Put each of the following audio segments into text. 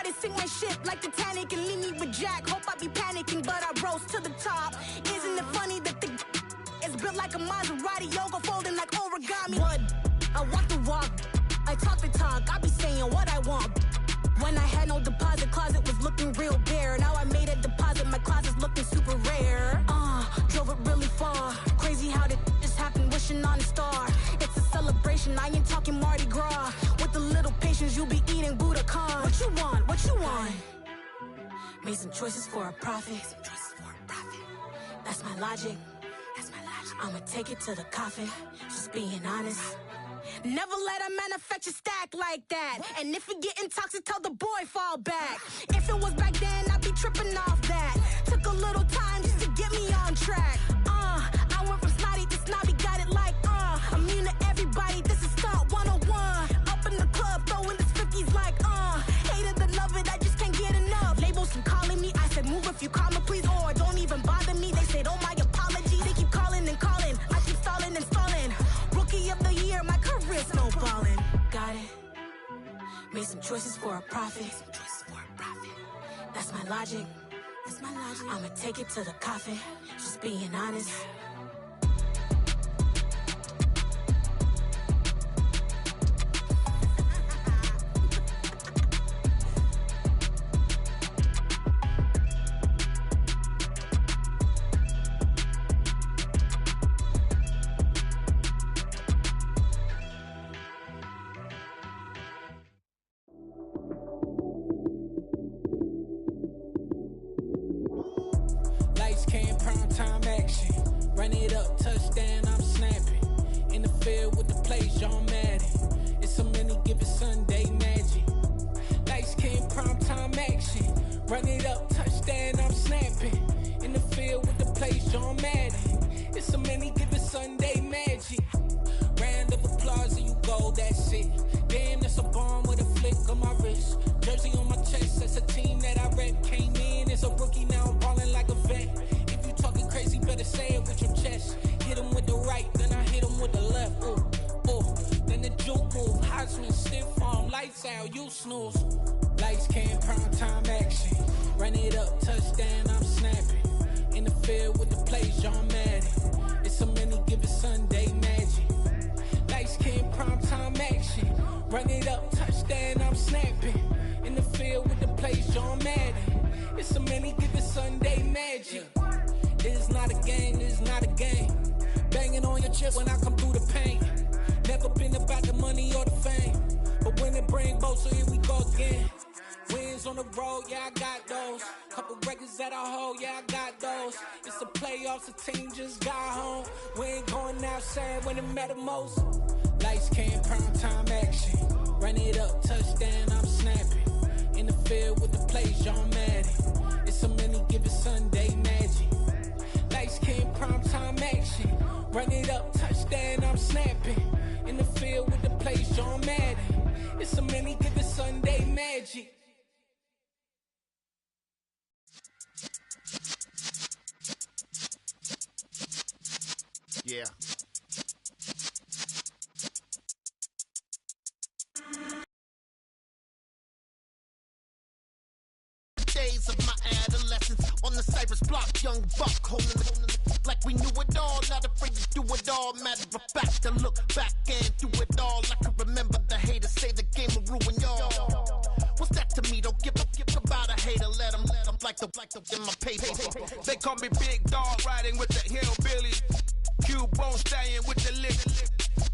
they sink my ship like Titanic and leave me with Jack. Hope I be panicking, but I rose to the top. Isn't it funny that the is built like a Maserati, yoga folding like origami? What? I walk the walk, I talk the talk, I be saying what I want. When I had no deposit, closet was looking real bare. Now I made a deposit, my closet's looking super rare. Drove it really far. Crazy how did this happen, wishing on a star. It's a celebration, I ain't talking Mardi Gras. With a little patience, you'll be eating Budokan. What you want? What you want? Made some choices for a profit. That's my logic. I'ma take it to the coffin, just being honest. Never let a manufacture stack like that. And if it getting toxic, tell the boy fall back. If it was back then, I'd be tripping off that. Took a little time just to get me on track. I went from snotty to snobby, got it like immune to everybody, this is stunt 101. Up in the club, throwing this 50s like hate it, the love it, I just can't get enough. Labels from calling me, I said move if you call me please, or don't even bother me. They said oh my apologies, they keep calling and calling. I keep stalling and stalling. Rookie of the year, my career snowballing. Got it. Made some choices for a profit. That's my logic. I'ma take it to the coffin, just being honest. Run it up, touchdown, I'm snapping. In the field with the plays, John Madden. It's so many, give it Sunday magic. Lights came, prime time action. Run it up, touchdown, I'm snapping. In the field with the plays, John Madden. It's so many, give it Sunday magic. Round of applause and you go, that's it. Damn, that's a bomb with a flick on my wrist. Jersey on my chest, that's a team that I rep. Came in as a rookie, now I'm ballin' like a vet. Talking crazy, better say it with your chest. Hit him with the right, then I hit him with the left. Ooh, then the juke move. Heisman, stiff arm, lights out, you snooze. Lights came, prime time action. Run it up, touchdown, I'm snapping. In the field with the plays, John Madden. It's so many, give it Sunday magic. Lights came, prime time action. Run it up, touchdown, I'm snapping. In the field with the plays, John Madden. It's so many, give it Sunday magic. This is not a game, this is not a game. Banging on your chest when I come through the pain. Never been about the money or the fame. But when it bring both, so here we go again. Wins on the road, yeah, I got those. Couple records that I hold, yeah, I got those. It's the playoffs, the team just got home. We ain't going outside when it matter most. Lights came, prime time action. Run it up, touchdown, I'm snapping. In the field with the plays, John Madden. It's so many, give it Sunday magic. Lights came, prime time action. Run it up, touchdown, I'm snapping. In the field with the plays, John Madden. It's so many, give it Sunday magic. Yeah. Days of my adolescence on the Cypress block, young buck holding the like we knew it all, not afraid to do it all. Matter of fact, to look back and do it all. I can remember the haters say the game will ruin y'all. What's that to me? Don't give about a hater. Let them like the in my paper. They call me Big Dog, riding with the hillbillies. Q-Bone staying with the lick.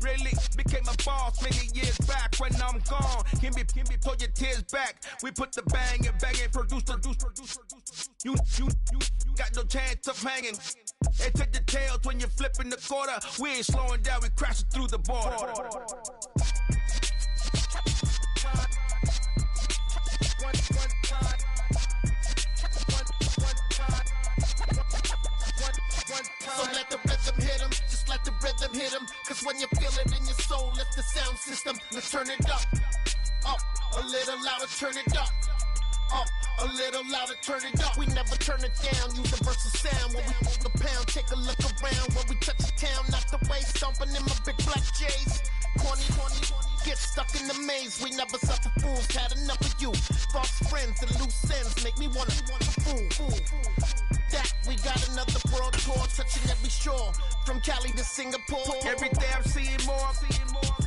Really became a boss many years back. When I'm gone, can be pull your tears back. We put the bang and produce. You got no chance of hanging. They take the tails when you're flipping the quarter. We ain't slowing down, we crashing through the border. So let the rhythm hit him, just let the rhythm hit him. Cause when you feel it in your soul, lift the sound system. Let's turn it up, a little louder, turn it up. A little louder, turn it up. We never turn it down, universal sound. When we move the pound, take a look around. When we touch the town, not the way, stomping in my big black J's. Corny, get stuck in the maze. We never suffer fools, had enough of you. False friends, make me wanna fool. That we got another world tour touching every shore, from Cali to Singapore. Every day I'm seeing more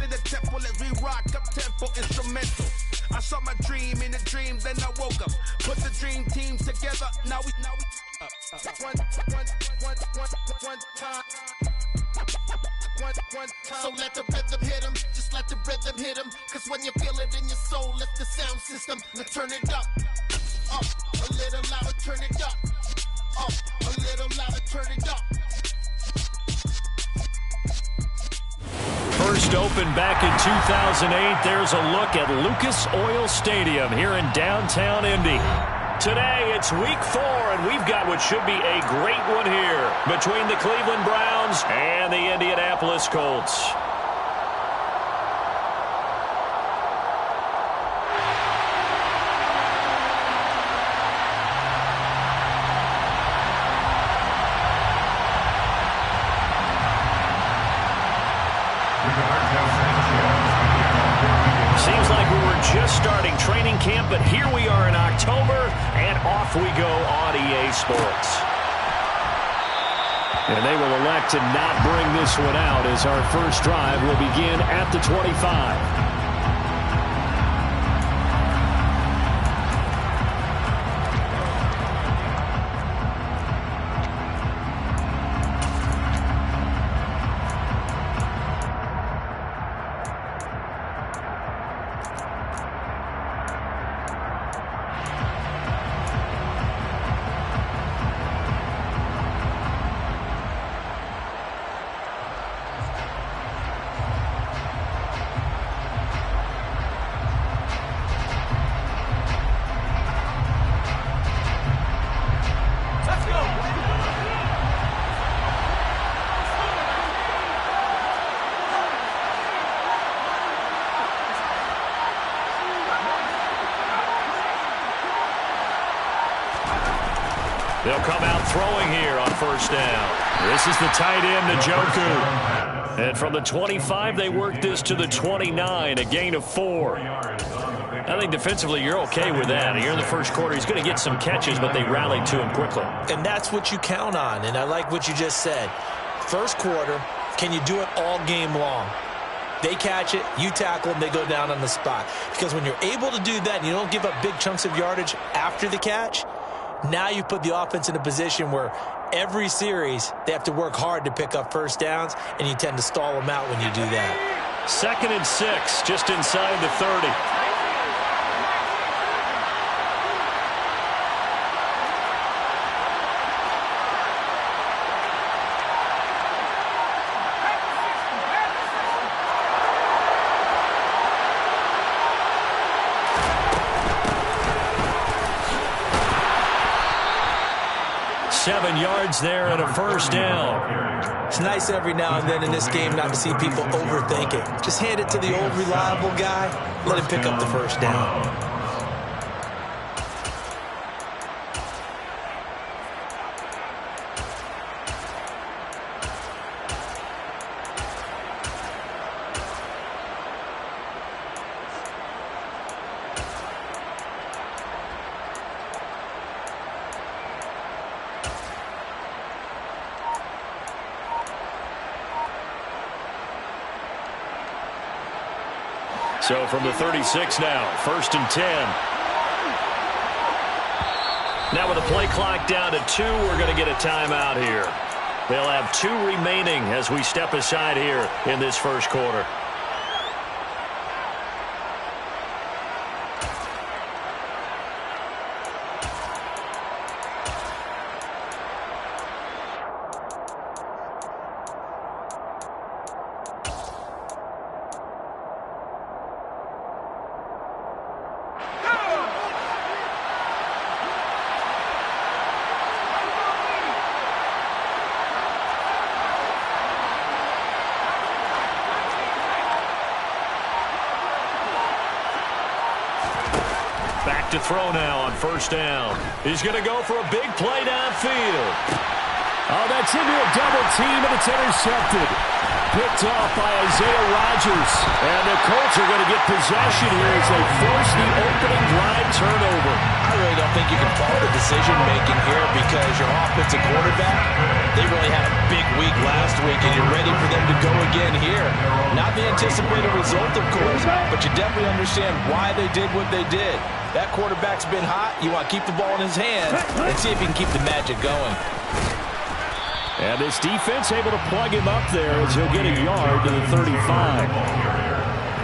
in the temple as we rock up tempo instrumental. I saw my dream in a dream, then I woke up. Put the dream teams together. Now we one time. So let the rhythm hit 'em, just let the rhythm hit 'em. Cause when you feel it in your soul, lift the sound system. Now turn it up, a little louder, turn it up, a little louder, turn it up. First opened back in 2008. There's a look at Lucas Oil Stadium here in downtown Indy. Today, it's week 4, and we've got what should be a great one here between the Cleveland Browns and the Indianapolis Colts. Seems like we were just starting training camp, but here we are in October, and off we go on EA Sports. And they will elect to not bring this one out as our first drive will begin at the 25. They'll come out throwing here on first down. This is the tight end, Njoku. And from the 25, they work this to the 29, a gain of 4. I think defensively you're okay with that. Here in the first quarter, he's going to get some catches, but they rallied to him quickly. And that's what you count on, and I like what you just said. First quarter, can you do it all game long? They catch it, you tackle them, they go down on the spot. Because when you're able to do that and you don't give up big chunks of yardage after the catch, now you put the offense in a position where every series they have to work hard to pick up first downs, and you tend to stall them out when you do that. 2nd and 6, just inside the 30. Seven yards there and a first down. It's nice every now and then in this game not to see people overthink it. Just hand it to the old reliable guy, let him pick up the first down. So from the 36 now, 1st and 10. Now with the play clock down to 2, we're going to get a timeout here. They'll have 2 remaining as we step aside here in this first quarter. Back to throw now on first down. He's going to go for a big play downfield. Oh, that's into a double team, and it's intercepted. Picked off by Isaiah Rodgers. And the Colts are going to get possession here as they force the opening drive turnover. I really don't think you can fault the decision-making here because your offensive quarterback, they really had a big week last week, and you're ready for them to go again here. Not the anticipated result, of course, but you definitely understand why they did what they did. That quarterback's been hot. You want to keep the ball in his hands and see if you can keep the magic going. And this defense able to plug him up there as he'll get a yard to the 35.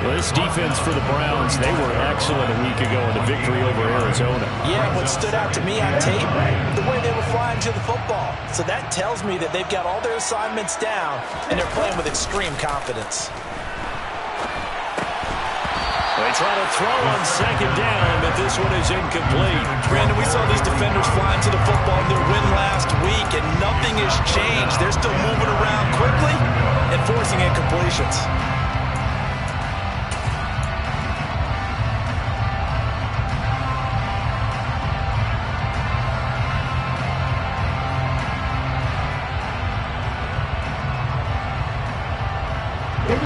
Well, this defense for the Browns, they were excellent a week ago in the victory over Arizona. Yeah, what stood out to me on tape, the way they were flying to the football. So that tells me that they've got all their assignments down, and they're playing with extreme confidence. They try to throw on second down, but this one is incomplete. Brandon, we saw these defenders flying to the football in their win last week, and nothing has changed. They're still moving around quickly and forcing incompletions.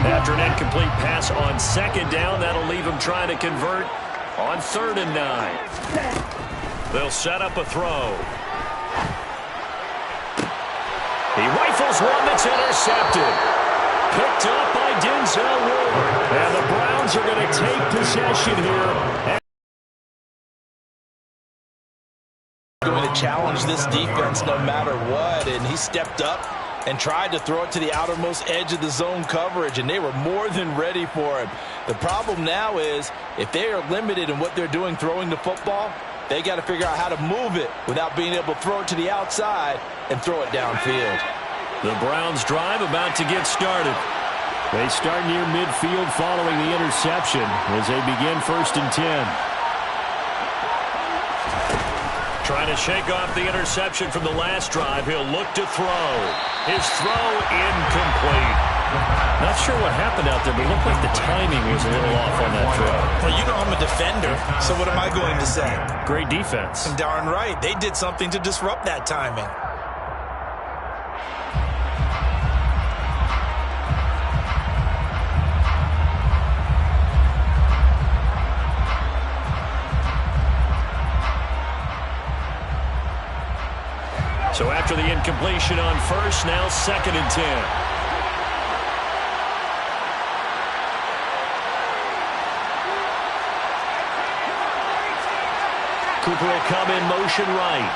After an incomplete pass on second down, that'll leave him trying to convert on 3rd and 9. They'll set up a throw. He rifles one that's intercepted. Picked up by Denzel Ward. And the Browns are going to take possession here. Going to challenge this defense no matter what, and he stepped up and tried to throw it to the outermost edge of the zone coverage, and they were more than ready for him. The problem now is if they are limited in what they're doing throwing the football, they got to figure out how to move it without being able to throw it to the outside and throw it downfield. The Browns drive about to get started. They start near midfield following the interception as they begin 1st and 10. Trying to shake off the interception from the last drive. He'll look to throw. His throw incomplete. Not sure what happened out there, but it looked like the timing was a little off on that throw. Well, you know I'm a defender, so what am I going to say? Great defense. And darn right. They did something to disrupt that timing. So after the incompletion on 1st, now 2nd and 10. Cooper will come in motion right.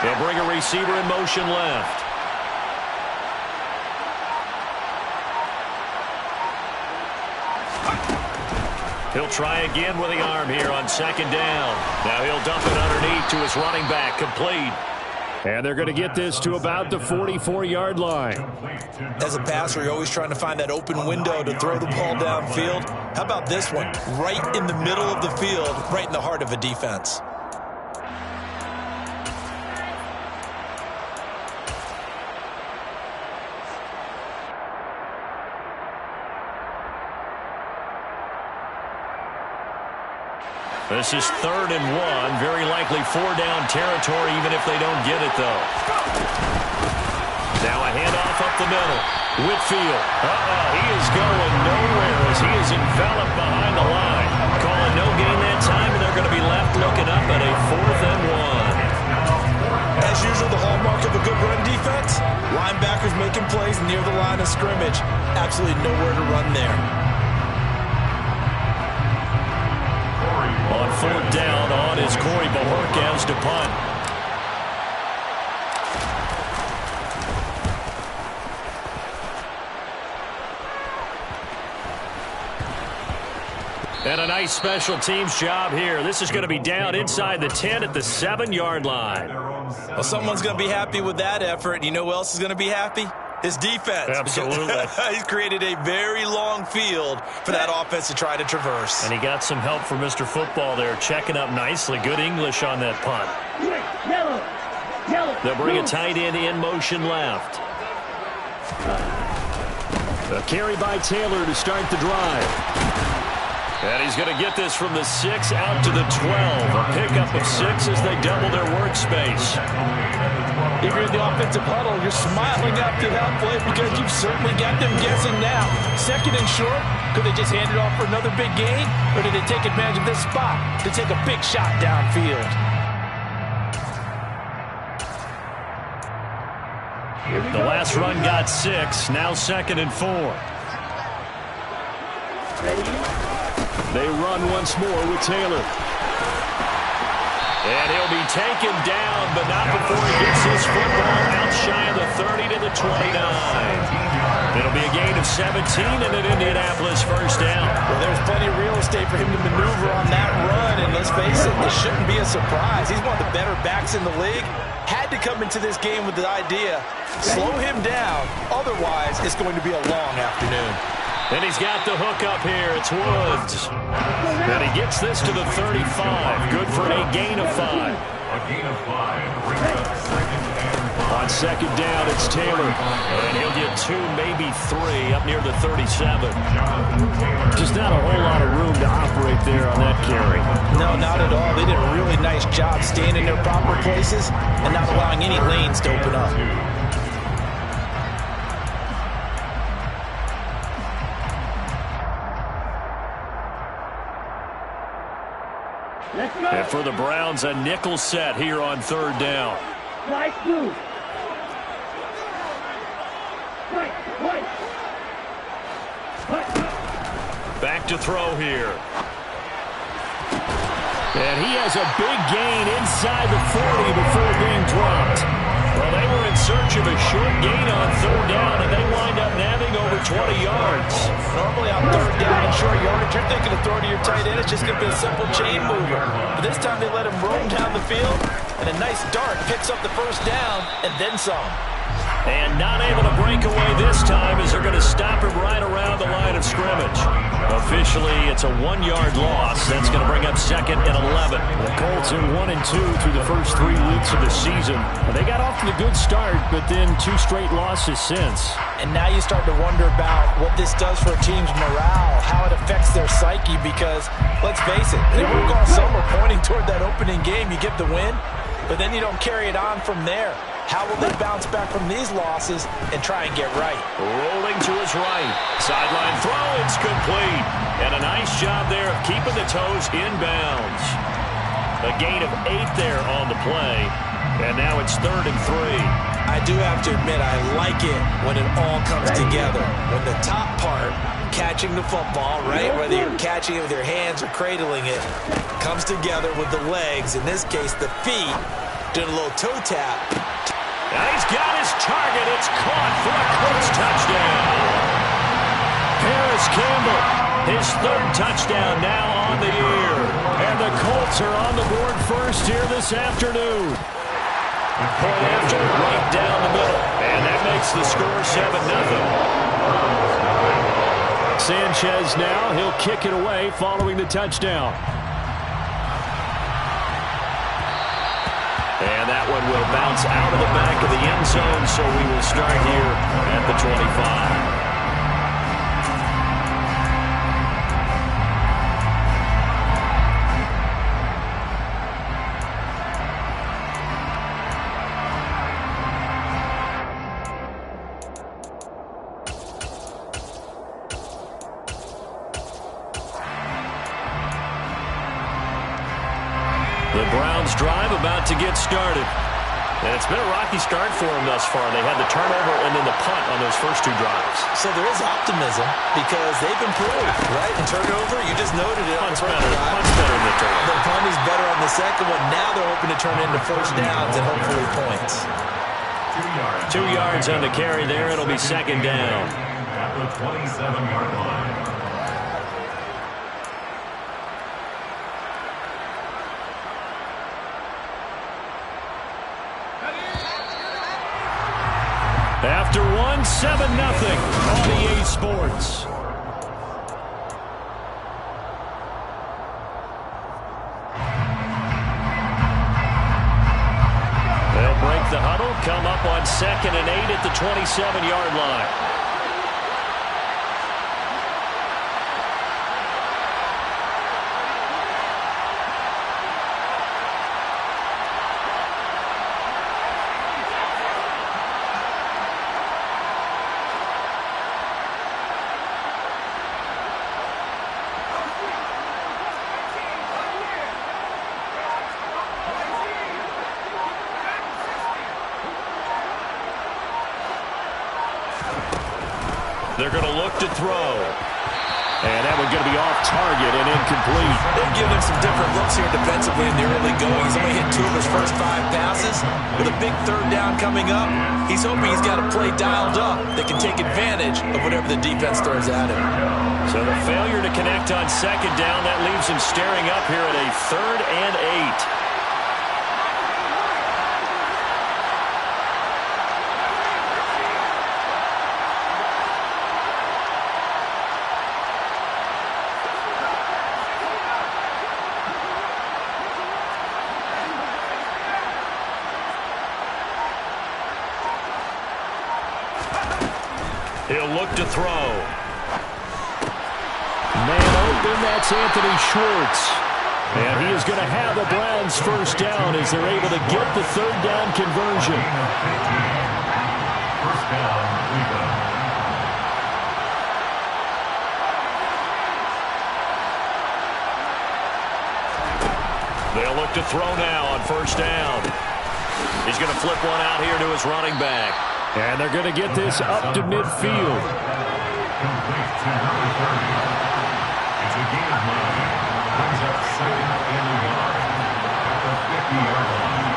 They'll bring a receiver in motion left. He'll try again with the arm here on 2nd down. Now he'll dump it underneath to his running back, complete. And they're going to get this to about the 44-yard line. As a passer, you're always trying to find that open window to throw the ball downfield. How about this one? Right in the middle of the field, right in the heart of a defense. This is 3rd and 1. Very likely 4-down territory, even if they don't get it, though. Now a handoff up the middle. Whitfield. He is going nowhere as he is enveloped behind the line. Calling no gain that time, and they're going to be left looking up at a 4th and 1. As usual, the hallmark of a good run defense, linebackers making plays near the line of scrimmage. Absolutely nowhere to run there. On 4th down, on is Corey Bojorquez to punt. And a nice special teams job here. This is going to be down inside the 10 at the 7-yard line. Well, someone's going to be happy with that effort. You know who else is going to be happy? His defense. Absolutely. He's created a very long field for that offense to try to traverse. And he got some help from Mr. Football there, checking up nicely. Good English on that punt. They'll bring a tight end in motion left. A carry by Taylor to start the drive. And he's going to get this from the 6 out to the 12. A pickup of 6 as they double their workspace. If you're in the offensive huddle, you're smiling after that play because you've certainly got them guessing now. 2nd and short, Could they just hand it off for another big gain? Or did they take advantage of this spot to take a big shot downfield? The last run got 6. Now 2nd and 4. They run once more with Taylor. And he'll be taken down, but not before he gets his football out shy of the 30 to the 29. It'll be a gain of 17 and an Indianapolis first down. Well, there's plenty of real estate for him to maneuver on that run, and let's face it, this shouldn't be a surprise. He's one of the better backs in the league. Had to come into this game with the idea, slow him down, otherwise it's going to be a long afternoon. And he's got the hook up here. It's Woods. And he gets this to the 35. Good for a gain of 5. A gain of 5 brings up 2nd and 5. On 2nd down, it's Taylor. And he'll get 2, maybe 3, up near the 37. Just not a whole lot of room to operate there on that carry. No, not at all. They did a really nice job staying in their proper places and not allowing any lanes to open up. And for the Browns, a nickel set here on 3rd down. Nice move. Back to throw here. And he has a big gain inside the 40 before being dropped. Well, they were in search of a short gain on 3rd down, and they wind up nabbing over 20 yards. Normally on 3rd down and short yardage, you're thinking of throwing to your tight end. It's just going to be a simple chain mover. But this time they let him roam down the field, and a nice dart picks up the first down and then some. And not able to break away this time as they're going to stop him right around the line of scrimmage. Officially, it's a 1-yard loss. That's going to bring up 2nd and 11. The Colts are 1-2 through the first 3 weeks of the season. They got off to a good start, but then 2 straight losses since. And now you start to wonder about what this does for a team's morale, how it affects their psyche, because, let's face it, they work all summer pointing toward that opening game. You get the win, but then you don't carry it on from there. How will they bounce back from these losses and try and get right? Rolling to his right. Sideline throw, it's complete. And a nice job there of keeping the toes inbounds. A gain of 8 there on the play. And now it's 3rd and 3. I do have to admit, I like it when it all comes together. When the top part, catching the football, right, whether you're catching it with your hands or cradling it, comes together with the legs, in this case the feet, doing a little toe tap. And he's got his target. It's caught for a Colts touchdown. Paris Campbell, his 3rd touchdown now on the year. And the Colts are on the board first here this afternoon. Point after, right down the middle. And that makes the score 7-0. Sanchez now, he'll kick it away following the touchdown. And that one will bounce out of the back of the end zone, so we will start here at the 25. The Browns drive about to get started. And it's been a rocky start for them thus far. They had the turnover and then the punt on those first 2 drives. So there is optimism because they've improved, right? The turnover, you just noted it. Punt's better than the turnover. The punt is better on the second one. Now they're hoping to turn into first downs and hopefully points. 2 yards on the carry there. It'll be 2nd down. At the 27-yard line. After 1, 7-0 on EA Sports. They'll break the huddle, come up on 2nd and 8 at the 27-yard line. They're going to look to throw. And that one's going to be off target and incomplete. They've given him some different looks here defensively in the early going. He's only hit 2 of his first 5 passes. With a big third down coming up, he's hoping he's got a play dialed up that can take advantage of whatever the defense throws at him. So the failure to connect on second down, that leaves him staring up here at a 3rd and 8. He'll look to throw. Man open, that's Anthony Schwartz. And he is going to have the Browns first down as they're able to get the 3rd down conversion. First down, Cleveland. They'll look to throw now on first down. He's going to flip one out here to his running back. And they're going to get this up to midfield. Complete to number 30. It's a gain of 9. Brings up 2nd and 1 at the 50-yard line.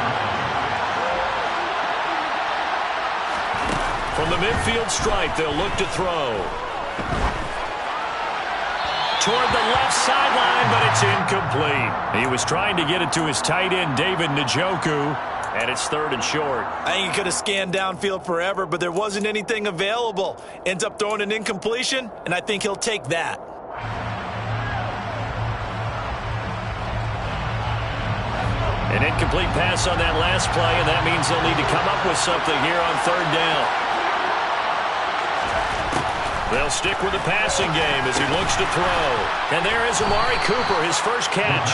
From the midfield stripe, they'll look to throw. Toward the left sideline, but it's incomplete. He was trying to get it to his tight end, David Njoku. And it's 3rd and short. I think he could have scanned downfield forever, but there wasn't anything available. Ends up throwing an incompletion, and I think he'll take that. An incomplete pass on that last play, and that means they'll need to come up with something here on 3rd down. They'll stick with the passing game as he looks to throw. And there is Amari Cooper, his first catch.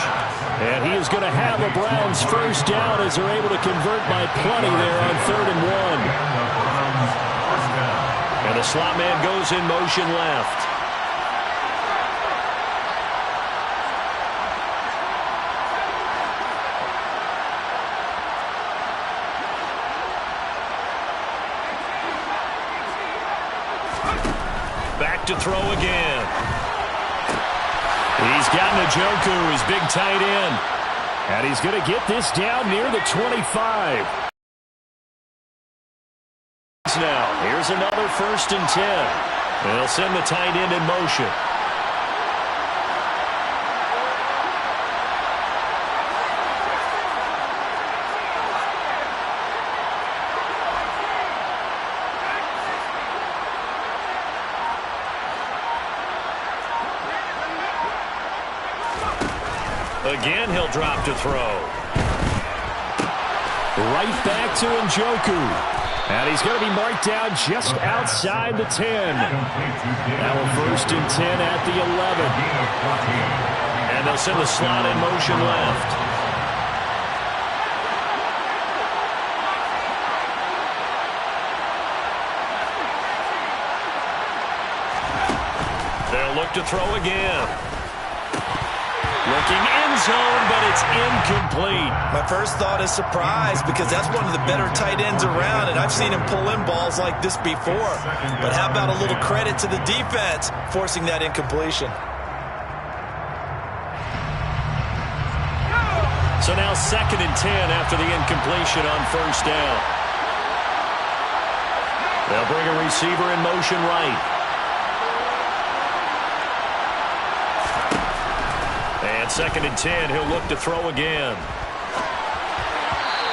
And he is going to have the Browns first down as they're able to convert by plenty there on 3rd and 1. And the slot man goes in motion left. Back to throw again. He's got Njoku, his big tight end. And he's going to get this down near the 25. Now, here's another 1st and 10. They'll send the tight end in motion. Again, he'll drop to throw. Right back to Njoku. And he's going to be marked down just outside the 10. Now a 1st and 10 at the 11. And they'll send the slot in motion left. They'll look to throw again. Looking end zone, but it's incomplete. My first thought is surprise because that's one of the better tight ends around, and I've seen him pull in balls like this before. But how about a little credit to the defense forcing that incompletion? So now 2nd and 10 after the incompletion on first down. They'll bring a receiver in motion right. And 2nd and 10, he'll look to throw again.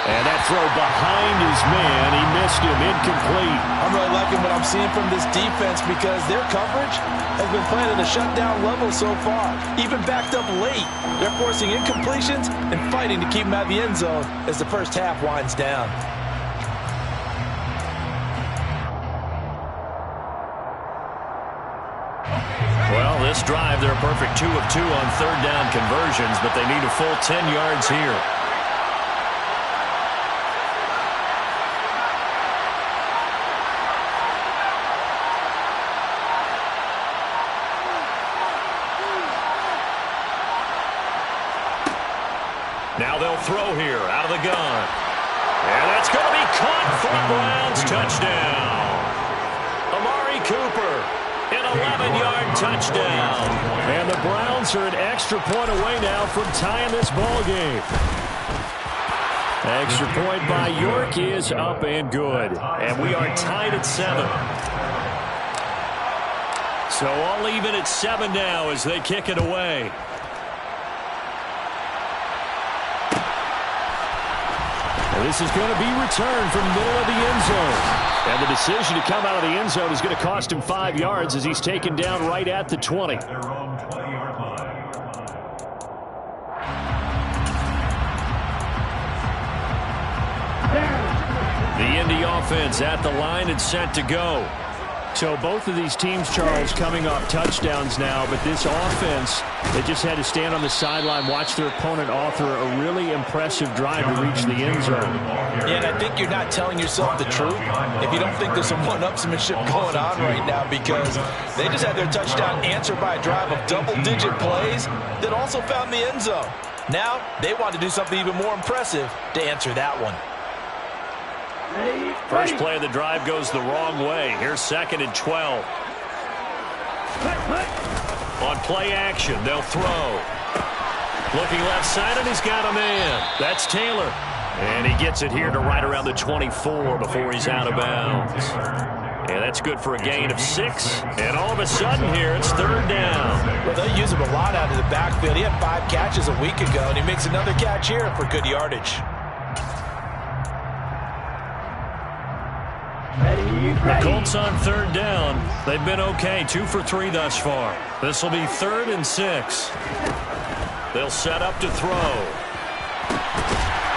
And that throw behind his man, he missed him, incomplete. I'm really liking what I'm seeing from this defense because their coverage has been playing at a shutdown level so far. Even backed up late, they're forcing incompletions and fighting to keep them out of the end zone as the first half winds down. Well, this drive, they're a perfect 2 of 2 on 3rd down conversions, but they need a full 10 yards here. Now they'll throw here out of the gun. And that's going to be caught for a Browns touchdown. Amari Cooper. 11-yard touchdown. And the Browns are an extra point away now from tying this ball game. Extra point by York is up and good. And we are tied at 7. So all even at 7 now as they kick it away. And this is going to be returned from the middle of the end zone. And the decision to come out of the end zone is going to cost him 5 yards as he's taken down right at the 20. The Indy offense at the line and set to go. So both of these teams, Charles, coming off touchdowns now, but this offense, they just had to stand on the sideline, watch their opponent author a really impressive drive to reach the end zone. Yeah, and I think you're not telling yourself the truth if you don't think there's some one-upsmanship going on right now, because they just had their touchdown answered by a drive of double-digit plays that also found the end zone. Now they want to do something even more impressive to answer that one. First play of the drive goes the wrong way. Here's 2nd and 12. On play action, they'll throw. Looking left side, and he's got a man. That's Taylor. And he gets it here to right around the 24 before he's out of bounds. And that's good for a gain of 6. And all of a sudden here, it's 3rd down. Well, they use him a lot out of the backfield. He had 5 catches a week ago, and he makes another catch here for good yardage. The Colts on 3rd down. They've been okay, 2 for 3 thus far. This will be 3rd and 6. They'll set up to throw.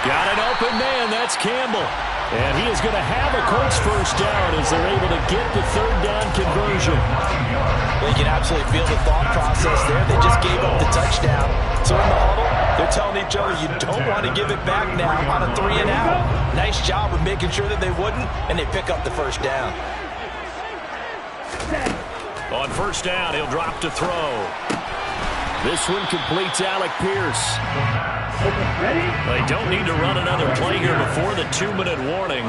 Got an open man. That's Campbell. And he is going to have a Colts first down as they're able to get the 3rd down conversion. Well, you can absolutely feel the thought process there. They just gave up the touchdown. So in the huddle, they're telling each other you don't want to give it back now on a 3 and out. Nice job of making sure that they wouldn't, and they pick up the first down. On 1st down, he'll drop to throw. This one completes Alec Pierce. They don't need to run another play here before the 2-minute warning.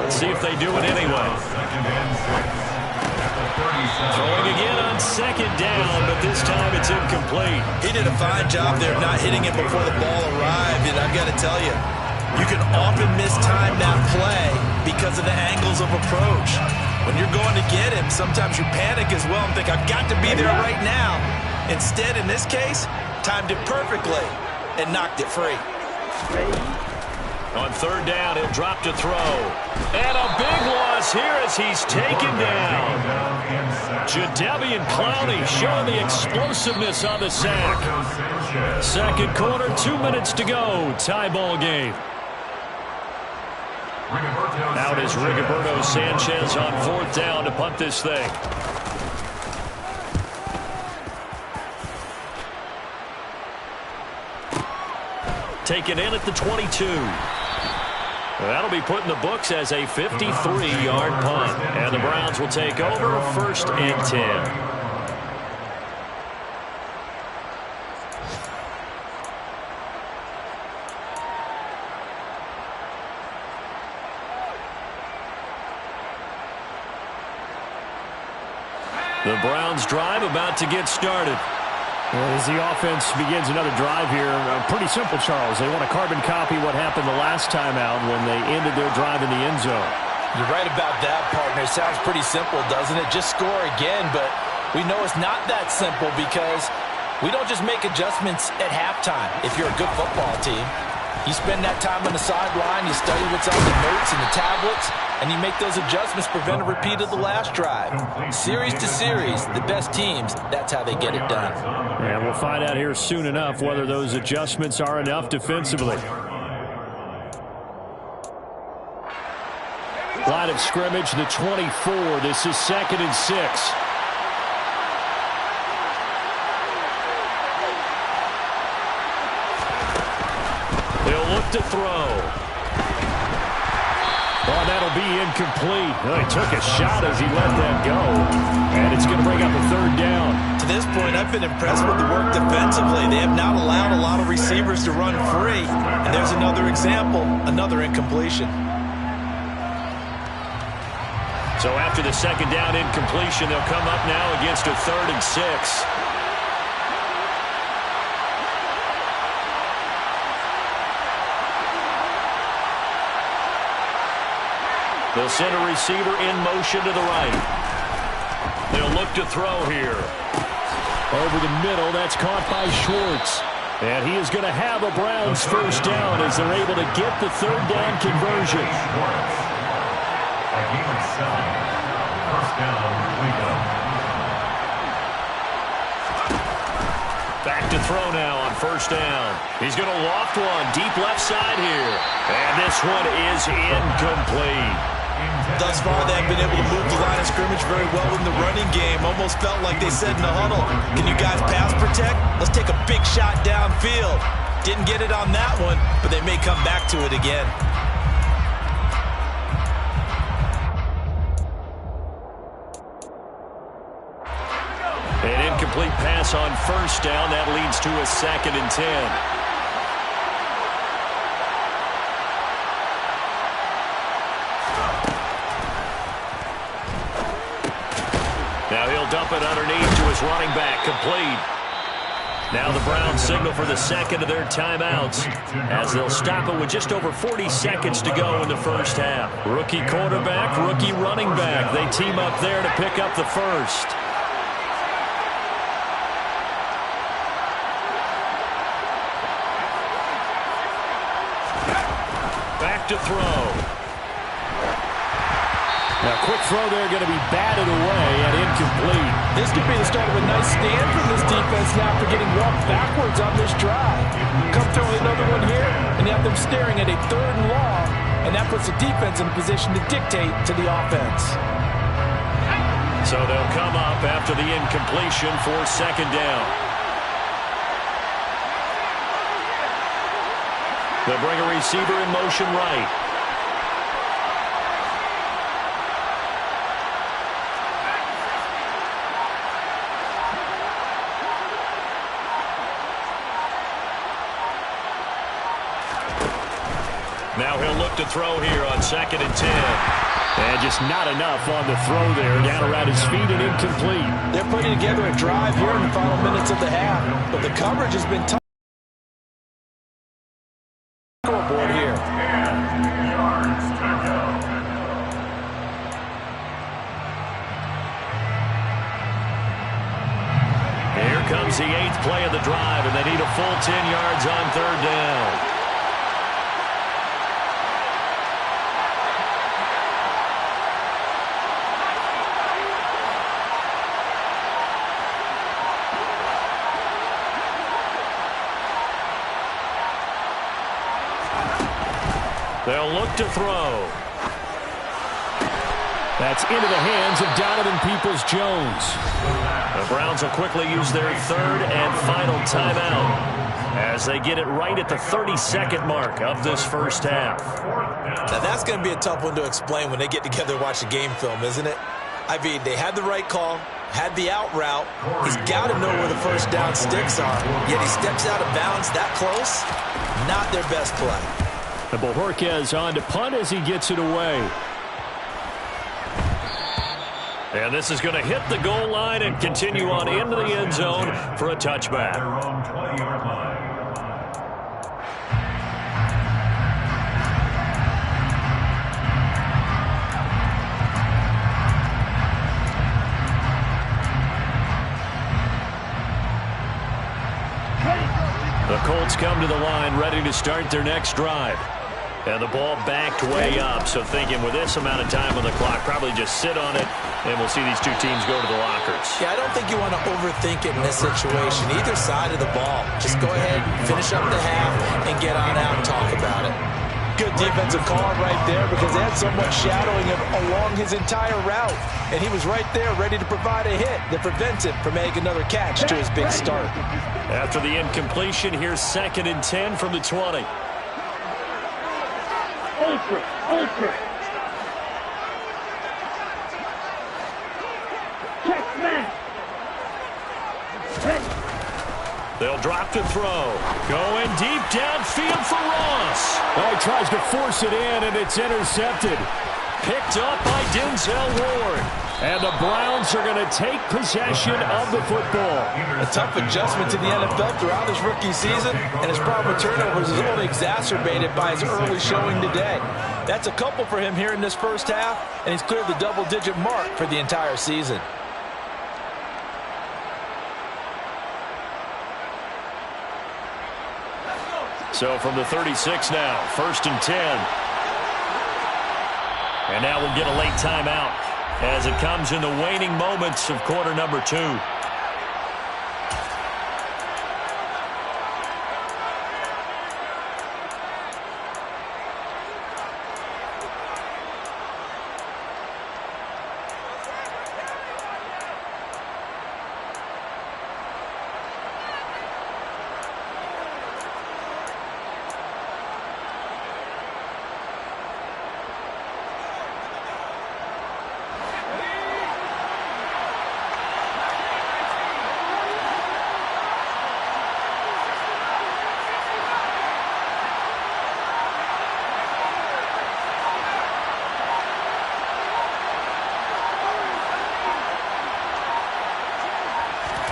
Let's see if they do it anyway. Throwing again on 2nd down, but this time it's incomplete. He did a fine job there of not hitting it before the ball arrived, and I've got to tell you, you can often mistime that play because of the angles of approach. When you're going to get him, sometimes you panic as well and think, I've got to be there right now. Instead, in this case, timed it perfectly and knocked it free. On 3rd down, he'll drop to throw. And a big loss here as he's taken down. Jadeveon Clowney showing the explosiveness on the sack. 2nd quarter, 2 minutes to go. Tie ball game. Out is Rigoberto Sanchez on 4th down to punt this thing. Taken in at the 22. That'll be put in the books as a 53-yard punt. And the Browns will take over 1st and 10. The Browns drive about to get started. As the offense begins another drive here, pretty simple, Charles. They want to carbon copy what happened the last time out when they ended their drive in the end zone. You're right about that, partner. It sounds pretty simple, doesn't it? Just score again, but we know it's not that simple because we don't just make adjustments at halftime. If you're a good football team, you spend that time on the sideline, you study what's on the notes and the tablets, and you make those adjustments, prevent a repeat of the last drive. Series to series, the best teams, that's how they get it done. And we'll find out here soon enough whether those adjustments are enough defensively. Line of scrimmage, the 24. This is 2nd and 6. They'll look to throw. Oh, that'll be incomplete. Well, he took a shot as he let that go. And it's going to bring up a 3rd down. To this point, I've been impressed with the work defensively. They have not allowed a lot of receivers to run free. And there's another example, another incompletion. So after the second down incompletion, they'll come up now against a 3rd and 6. They'll send a receiver in motion to the right. They'll look to throw here. Over the middle, that's caught by Schwartz. And he is going to have a Browns first down as they're able to get the 3rd down conversion. First down, Waco. Back to throw now on first down. He's going to loft one deep left side here. And this one is incomplete. Thus far, they've been able to move the line of scrimmage very well in the running game. Almost felt like they said in the huddle, can you guys pass protect? Let's take a big shot downfield. Didn't get it on that one, but they may come back to it again. An incomplete pass on first down. That leads to a 2nd and 10. Now he'll dump it underneath to his running back, complete. Now the Browns signal for the second of their timeouts as they'll stop it with just over 40 seconds to go in the first half. Rookie quarterback, rookie running back. They team up there to pick up the first. Back to throw. Now, quick throw there, going to be batted away and incomplete. This could be the start of a nice stand from this defense now after getting walked backwards on this drive. Come throw another one here, and you have them staring at a 3rd and long, and that puts the defense in a position to dictate to the offense. So they'll come up after the incompletion for 2nd down. They'll bring a receiver in motion right. Now he'll look to throw here on 2nd and 10. And just not enough on the throw there. Down around his feet and incomplete. They're putting together a drive here in the final minutes of the half, but the coverage has been tough. Scoreboard here. Here comes the 8th play of the drive, and they need a full 10 yards on 3rd down. They'll look to throw. That's into the hands of Donovan Peoples-Jones. The Browns will quickly use their 3rd and final timeout as they get it right at the 32nd mark of this first half. Now that's going to be a tough one to explain when they get together and watch the game film, isn't it? I mean, they had the right call, had the out route. He's got to know where the first down sticks are, yet he steps out of bounds that close. Not their best play. And Bojorquez on to punt as he gets it away. And this is going to hit the goal line and continue on into the end zone for a touchback. The Colts come to the line ready to start their next drive. And the ball backed way up, so thinking with this amount of time on the clock, probably just sit on it, and we'll see these two teams go to the lockers. Yeah, I don't think you want to overthink it in this situation, either side of the ball. Just go ahead, finish up the half, and get on out and talk about it. Good defensive call right there because they had someone shadowing him along his entire route, and he was right there ready to provide a hit that prevents him from making another catch to his big start. After the incompletion, here's 2nd and 10 from the 20. Ultra. Check man. They'll drop to throw. Going deep downfield for Ross. Oh, he tries to force it in, and it's intercepted. Picked up by Denzel Ward. And the Browns are going to take possession of the football. A tough adjustment to the NFL throughout his rookie season, and his problem with turnovers is only exacerbated by his early showing today. That's a couple for him here in this first half, and he's cleared the double-digit mark for the entire season. So from the 36 now, 1st and 10. And now we'll get a late timeout as it comes in the waning moments of quarter number 2.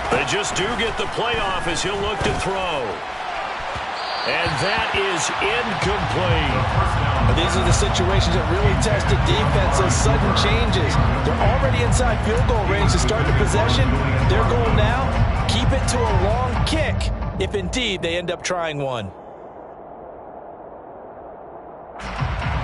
They just do get the playoff as he'll look to throw. And that is incomplete. These are the situations that really test the defense, those sudden changes. They're already inside field goal range to start the possession. Their goal now, keep it to a long kick, if indeed they end up trying one.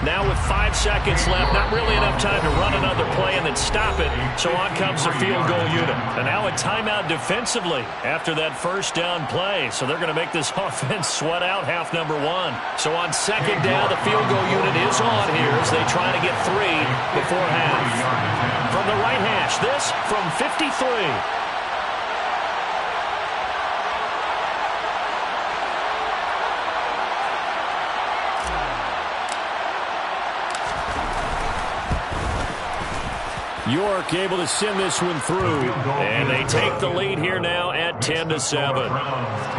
Now with 5 seconds left, not really enough time to run another play and then stop it. So on comes the field goal unit. And now a timeout defensively after that first down play. So they're going to make this offense sweat out half number 1. So on 2nd down, the field goal unit is on here as they try to get 3 before half. From the right hash, this from 53. York able to send this one through. And they take the lead here now at 10-7.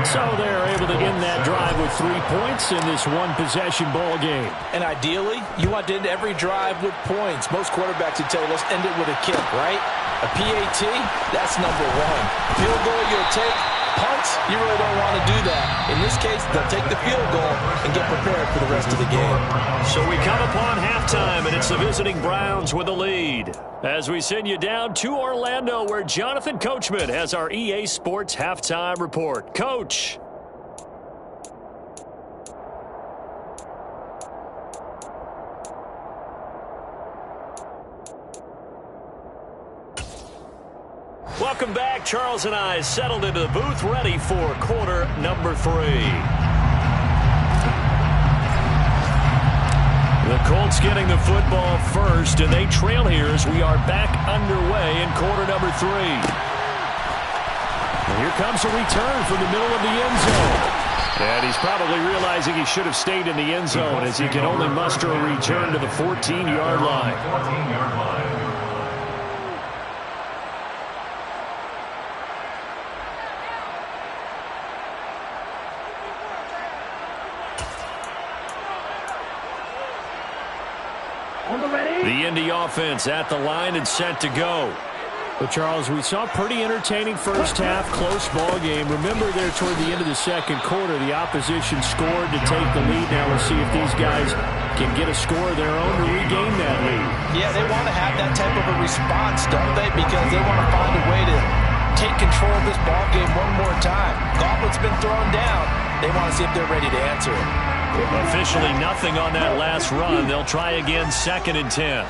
So they're able to end that drive with 3 points in this one-possession ball game. And ideally, you want to end every drive with points. Most quarterbacks would tell you, let's end it with a kick, right? A PAT, that's number 1. Field goal, you'll take. Punts, you really don't want to do that. In this case, they'll take the field goal and get prepared for the rest of the game. So we come upon halftime, and it's the visiting Browns with a lead. As we send you down to Orlando, where Jonathan Coachman has our EA Sports Halftime Report. Coach. Welcome back. Charles and I settled into the booth, ready for quarter number 3. The Colts getting the football first, and they trail here as we are back underway in quarter number 3. And here comes a return from the middle of the end zone. And he's probably realizing he should have stayed in the end zone as he can only muster a return to the 14-yard line. 14-yard line. The Indy offense at the line and set to go. But, Charles, we saw a pretty entertaining first half, close ball game. Remember there toward the end of the second quarter, the opposition scored to take the lead. Now we'll see if these guys can get a score of their own to regain that lead. Yeah, they want to have that type of a response, don't they? Because they want to find a way to take control of this ball game one more time. Gauntlet's been thrown down. They want to see if they're ready to answer it. Officially nothing on that last run. They'll try again, 2nd and 10.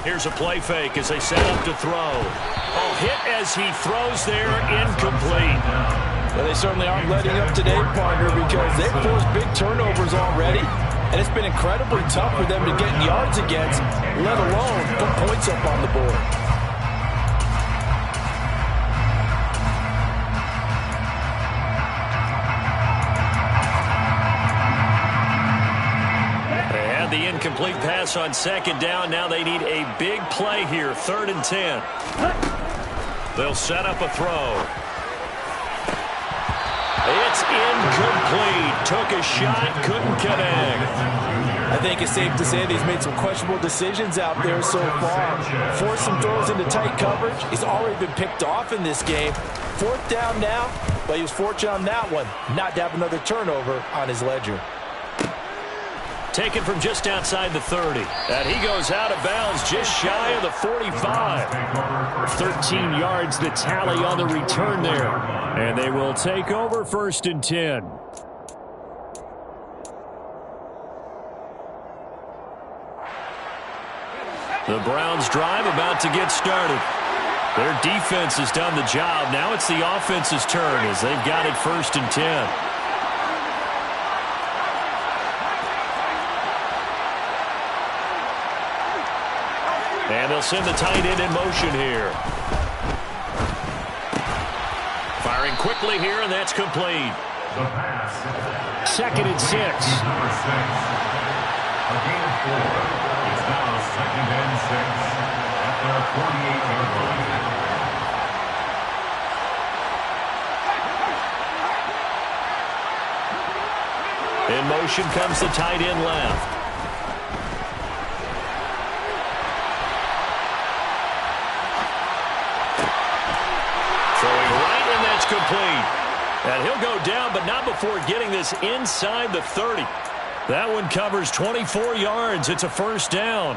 Here's a play fake as they set up to throw. Oh, hit as he throws there, incomplete. Well, they certainly aren't letting up today, partner, because they've forced big turnovers already. And it's been incredibly tough for them to get yards against, let alone put points up on the board. The incomplete pass on 2nd down. Now they need a big play here. 3rd and 10. They'll set up a throw. It's incomplete. Took a shot, couldn't connect. I think it's safe to say that he's made some questionable decisions out there so far. Forced some throws into tight coverage. He's already been picked off in this game. 4th down now, but he was fortunate on that one not to have another turnover on his ledger. Taken from just outside the 30. And he goes out of bounds just shy of the 45. 13 yards the tally on the return there. And they will take over 1st and 10. The Browns drive about to get started. Their defense has done the job. Now it's the offense's turn as they've got it 1st and 10. And they'll send the tight end in motion here. Firing quickly here, and that's complete. 2nd and 6. Number 6. A gain of 4. It's now 2nd and 6 at their 48-yard line. In motion comes the tight end left. Complete. And he'll go down, but not before getting this inside the 30. That one covers 24 yards. It's a 1st down.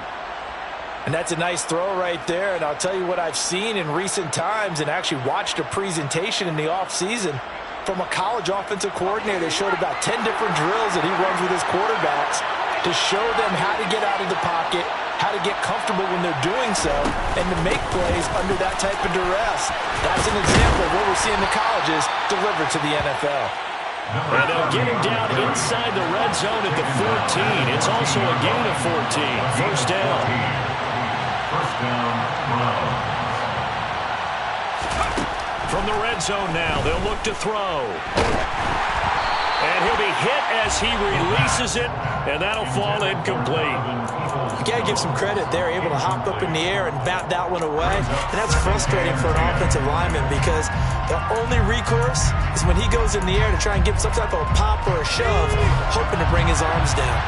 And that's a nice throw right there. And I'll tell you what I've seen in recent times and actually watched a presentation in the offseason from a college offensive coordinator. They showed about 10 different drills that he runs with his quarterbacks to show them how to get out of the pocket, how to get comfortable when they're doing so, and to make plays under that type of duress. That's an example of what we're seeing the colleges deliver to the NFL. And they'll get him down inside the red zone at the 14. It's also a gain of 14. 1st down. 1st down, Browns. From the red zone now, they'll look to throw. And he'll be hit as he releases it, and that'll fall incomplete. You got to give some credit there, able to hop up in the air and bat that one away. And that's frustrating for an offensive lineman because the only recourse is when he goes in the air to try and get some type of a pop or a shove, hoping to bring his arms down.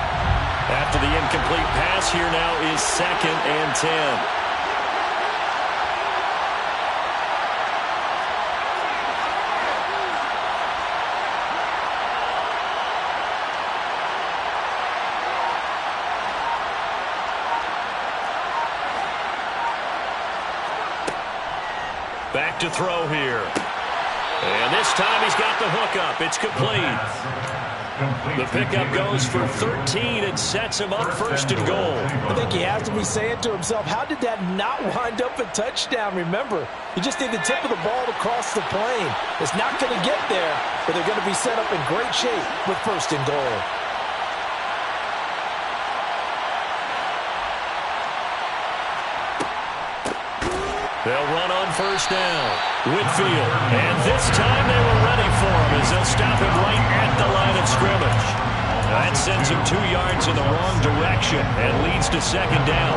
After the incomplete pass, here now is 2nd and 10. Back to throw here. And this time he's got the hook up. It's complete. The pickup goes for 13 and sets him up 1st and goal. I think he has to be saying to himself, how did that not wind up a touchdown? Remember, you just need the tip of the ball to cross the plane. It's not going to get there, but they're going to be set up in great shape with 1st and goal. They'll run on 1st down. Whitfield. And this time they were ready for him as they'll stop him right at the line of scrimmage. That sends him 2 yards in the wrong direction and leads to 2nd down.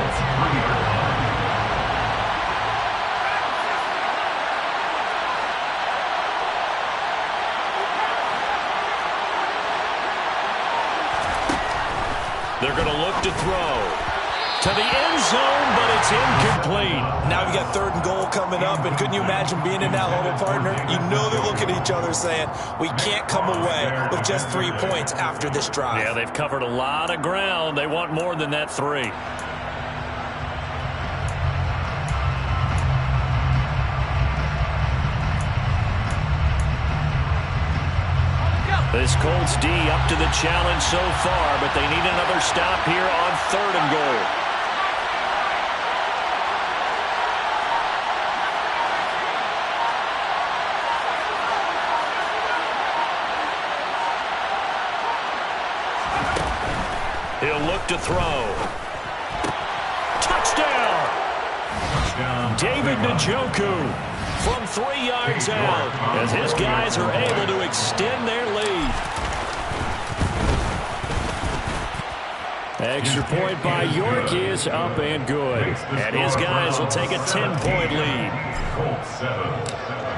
They're going to look to throw. To the end zone, but it's incomplete. Now we got 3rd and goal coming up, and couldn't you imagine being in that huddle, partner? You know they're looking at each other saying, we can't come away with just 3 points after this drive. Yeah, they've covered a lot of ground. They want more than that 3. This Colts D up to the challenge so far, but they need another stop here on 3rd and goal. He'll look to throw. Touchdown! David Njoku from 3 yards out as his guys are able to extend their lead. Extra point by York is up and good. And his guys will take a 10-point lead.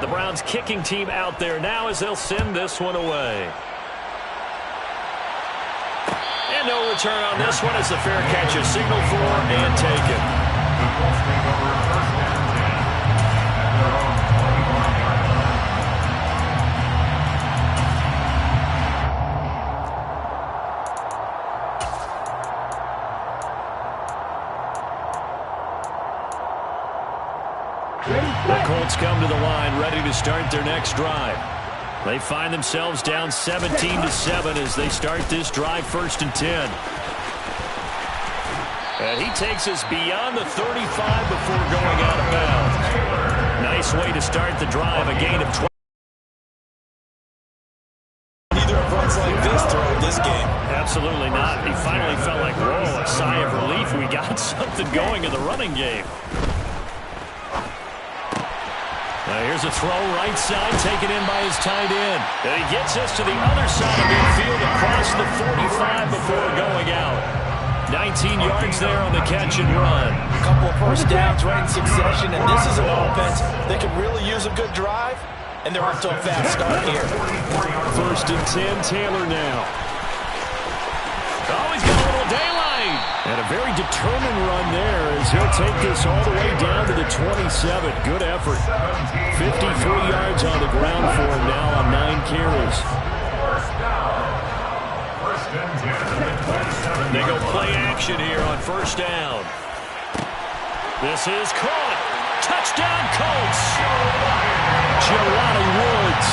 The Browns kicking team out there now as they'll send this one away. And no return on this one as the fair catch is signaled for and taken. The Colts come to the line ready to start their next drive. They find themselves down 17-7 as they start this drive, 1st and 10. And he takes us beyond the 35 before going out of bounds. Nice way to start the drive, a gain of 20. Neither have runs like this throughout this game. Absolutely not. He finally felt like, whoa, a sigh of relief. We got something going in the running game. Here's a throw right side, taken in by his tight end. And he gets us to the other side of midfield across the 45 before going out. 19 yards there on the catch and run. A couple of first downs right in succession, and this is an offense that could really use a good drive, and they're off to a fast start here. 1st and 10, Taylor now. Oh, he's got a little daylight. And a very determined run there as he'll take this all the way down to the 27. Good effort. 53 yards on the ground for him now on 9 carries. They go play action here on 1st down. This is caught. Touchdown, Colts. Jelani Woods,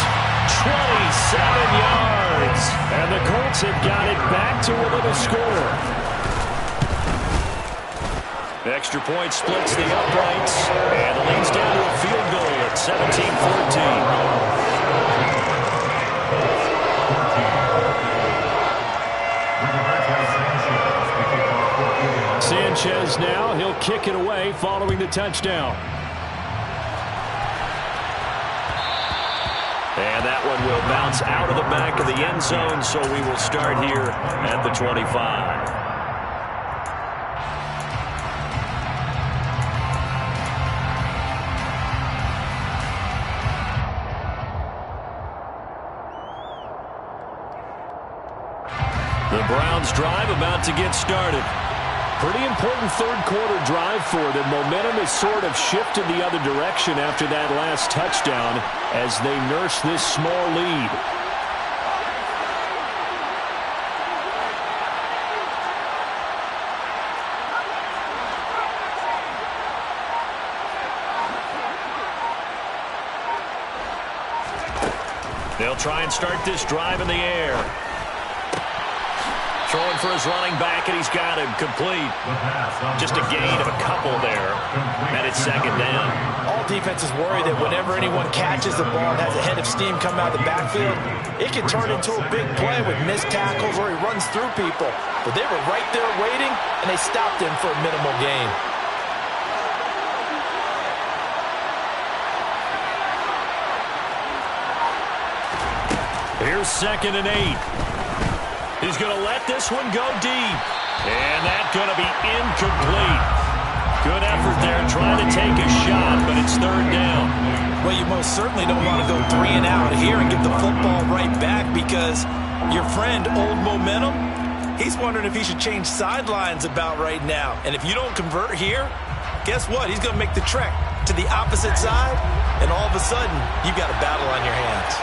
27 yards. And the Colts have got it back to within a score. The extra point splits the uprights, and it leads down to a field goal at 17-14. Sanchez now, he'll kick it away following the touchdown. And that one will bounce out of the back of the end zone, so we will start here at the 25. The Browns drive about to get started. Pretty important 3rd quarter drive for them. Momentum has sort of shifted the other direction after that last touchdown as they nurse this small lead. They'll try and start this drive in the air. Throwing for his running back, and he's got him complete. Just a gain of a couple there, and it's 2nd down. All defenses worry that whenever anyone catches the ball and has a head of steam come out of the backfield, it can turn into a big play with missed tackles or he runs through people. But they were right there waiting, and they stopped him for a minimal gain. Here's 2nd and 8. He's going to let this one go deep. And that's going to be incomplete. Good effort there trying to take a shot, but it's 3rd down. Well, you most certainly don't want to go 3 and out here and get the football right back because your friend, Old Momentum, he's wondering if he should change sidelines about right now. And if you don't convert here, guess what? He's going to make the trek to the opposite side, and all of a sudden, you've got a battle on your hands.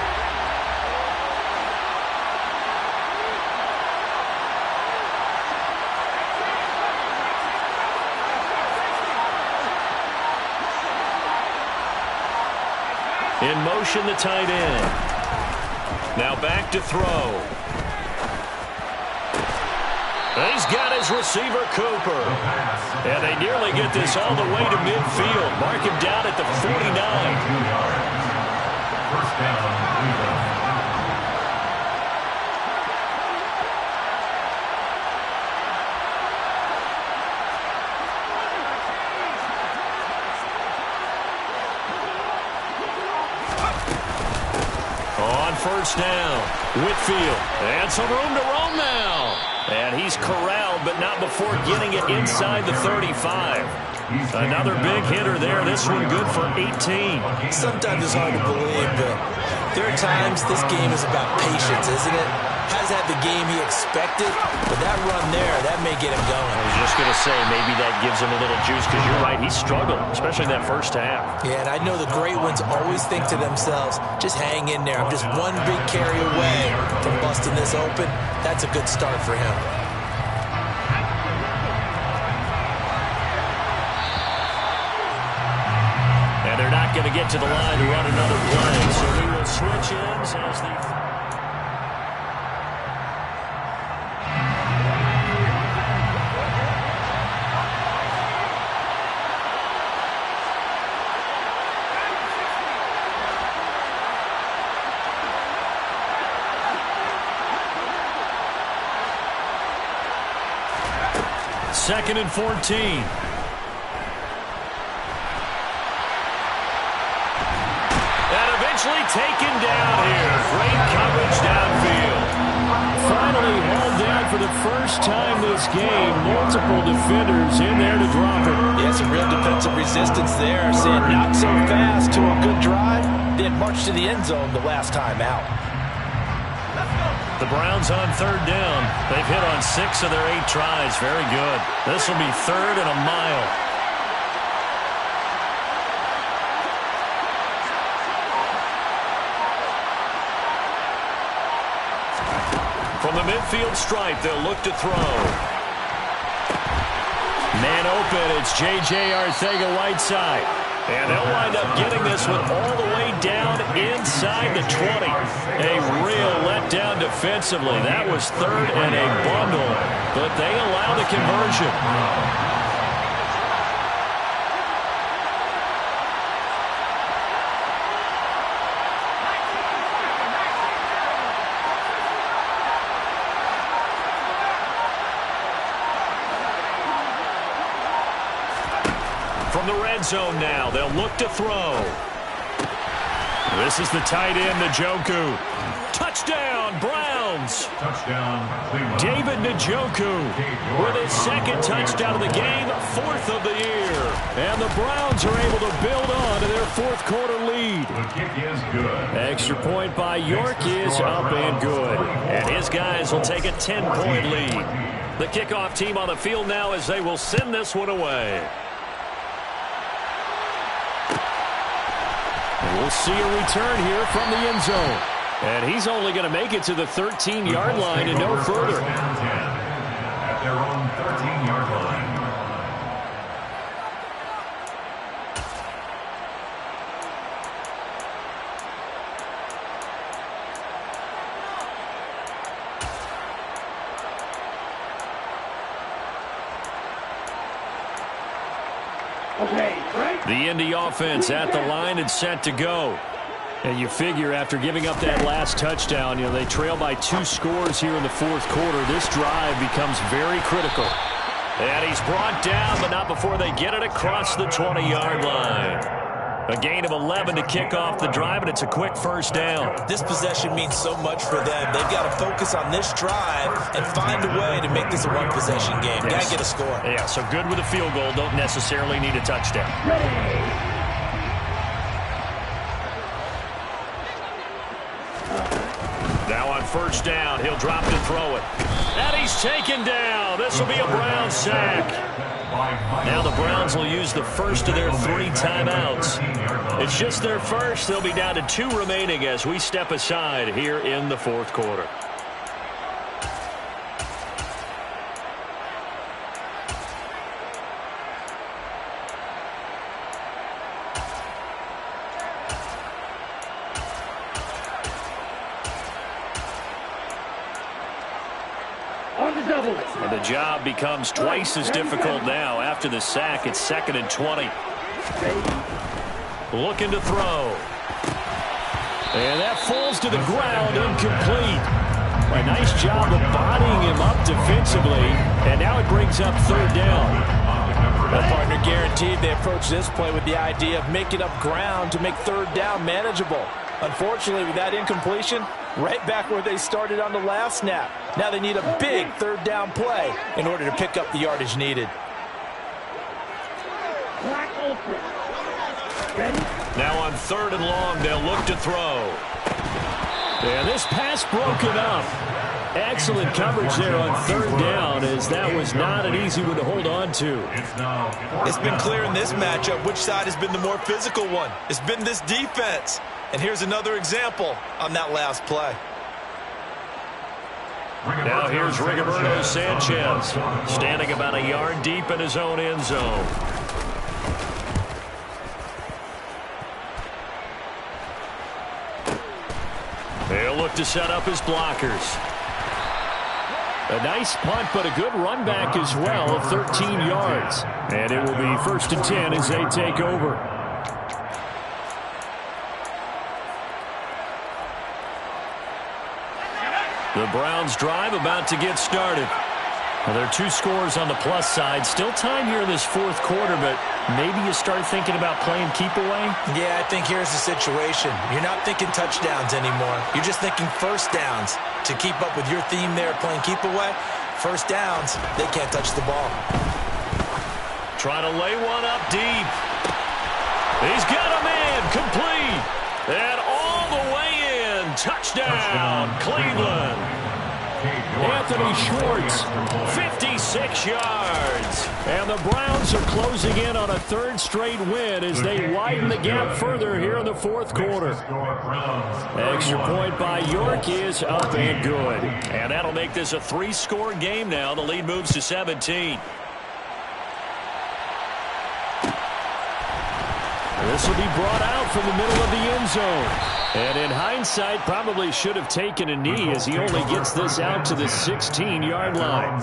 In motion, the tight end. Now back to throw. He's got his receiver, Cooper. And they nearly get this all the way to midfield. Mark him down at the 49. 1st down, On 1st down, Whitfield. And some room to roam now. And he's corralled, but not before getting it inside the 35. Another big hitter there. This one good for 18. Sometimes it's hard to believe, but there are times this game is about patience, isn't it? Hasn't had the game he expected, but that run there, that may get him going. I was just going to say, maybe that gives him a little juice, because you're right, he struggled, especially in that first half. Yeah, and I know the great ones always think to themselves, just hang in there. I'm just one big carry away from busting this open. That's a good start for him. And they're not going to get to the line to run another play, so we will switch ends as the... Second and 14. And eventually taken down here. Great coverage downfield. Finally hauled down for the first time this game. Multiple defenders in there to drop it. Yeah, some real defensive resistance there. Saying not so fast to a good drive. Then march to the end zone the last time out. The Browns on third down. They've hit on 6 of their 8 tries. Very good. This will be 3rd and a mile. From the midfield stripe, they'll look to throw. Man open, it's J.J. Arcega-Whiteside. And they'll wind up getting this one all the way down inside the 20. A real letdown defensively. That was 3rd and a bundle, but they allow the conversion. From the red zone now, they'll look to throw. This is the tight end, Njoku. Touchdown, Browns. Touchdown, Cleveland. David Njoku with his 2nd touchdown of the game, 4th of the year. And the Browns are able to build on to their 4th quarter lead. The kick is good. Extra point by York is up and good. And his guys will take a 10-point lead. The kickoff team on the field now as they will send this one away. We'll see a return here from the end zone. And he's only going to make it to the 13-yard line and no further. At their own 13-yard line. The Indy offense at the line and set to go. And you figure after giving up that last touchdown, they trail by 2 scores here in the 4th quarter. This drive becomes very critical. And he's brought down, but not before they get it across the 20-yard line. A gain of 11 to kick off the drive, and it's a quick first down. This possession means so much for them. They've got to focus on this drive and find a way to make this a one-possession game. Got to get a score. Yeah, so good with a field goal. Don't necessarily need a touchdown. Now on first down, he'll drop to throw it. And he's taken down. This will be a Browns sack. Now the Browns will use the first of their 3 timeouts. It's just their first. They'll be down to 2 remaining as we step aside here in the 4th quarter. And the job becomes twice as difficult now. After the sack, it's 2nd and 20. Looking to throw. And that falls to the ground, incomplete. A nice job of bodying him up defensively. And now it brings up 3rd down. That partner guaranteed they approach this play with the idea of making up ground to make 3rd down manageable. Unfortunately, with that incompletion, Right back where they started on the last snap. Now they need a big third down play in order to pick up the yardage needed. Now on 3rd and long, they'll look to throw. And this pass broken up. Excellent coverage there on 3rd down, as that was not an easy one to hold on to. It's been clear in this matchup which side has been the more physical one. It's been this defense. And here's another example on that last play. Now here's Rigoberto Sanchez, standing about a yard deep in his own end zone. They'll look to set up his blockers. A nice punt, but a good run back as well of 13 yards. And it will be 1st and 10 as they take over. The Browns drive about to get started. Well, there are 2 scores on the plus side. Still time here in this 4th quarter, but maybe you start thinking about playing keep away? Yeah, I think here's the situation. You're not thinking touchdowns anymore. You're just thinking first downs. To keep up with your theme there, playing keep away, first downs, they can't touch the ball. Trying to lay one up deep. He's got a man complete. And all the way in. Touchdown, Cleveland. Anthony Schwartz, 56 yards. And the Browns are closing in on a 3rd straight win as they widen the gap further here in the 4th quarter. Extra point by York is up and good. And that'll make this a 3-score game now. The lead moves to 17. This will be brought out from the middle of the end zone. And in hindsight, probably should have taken a knee as he only gets this out to the 16-yard line.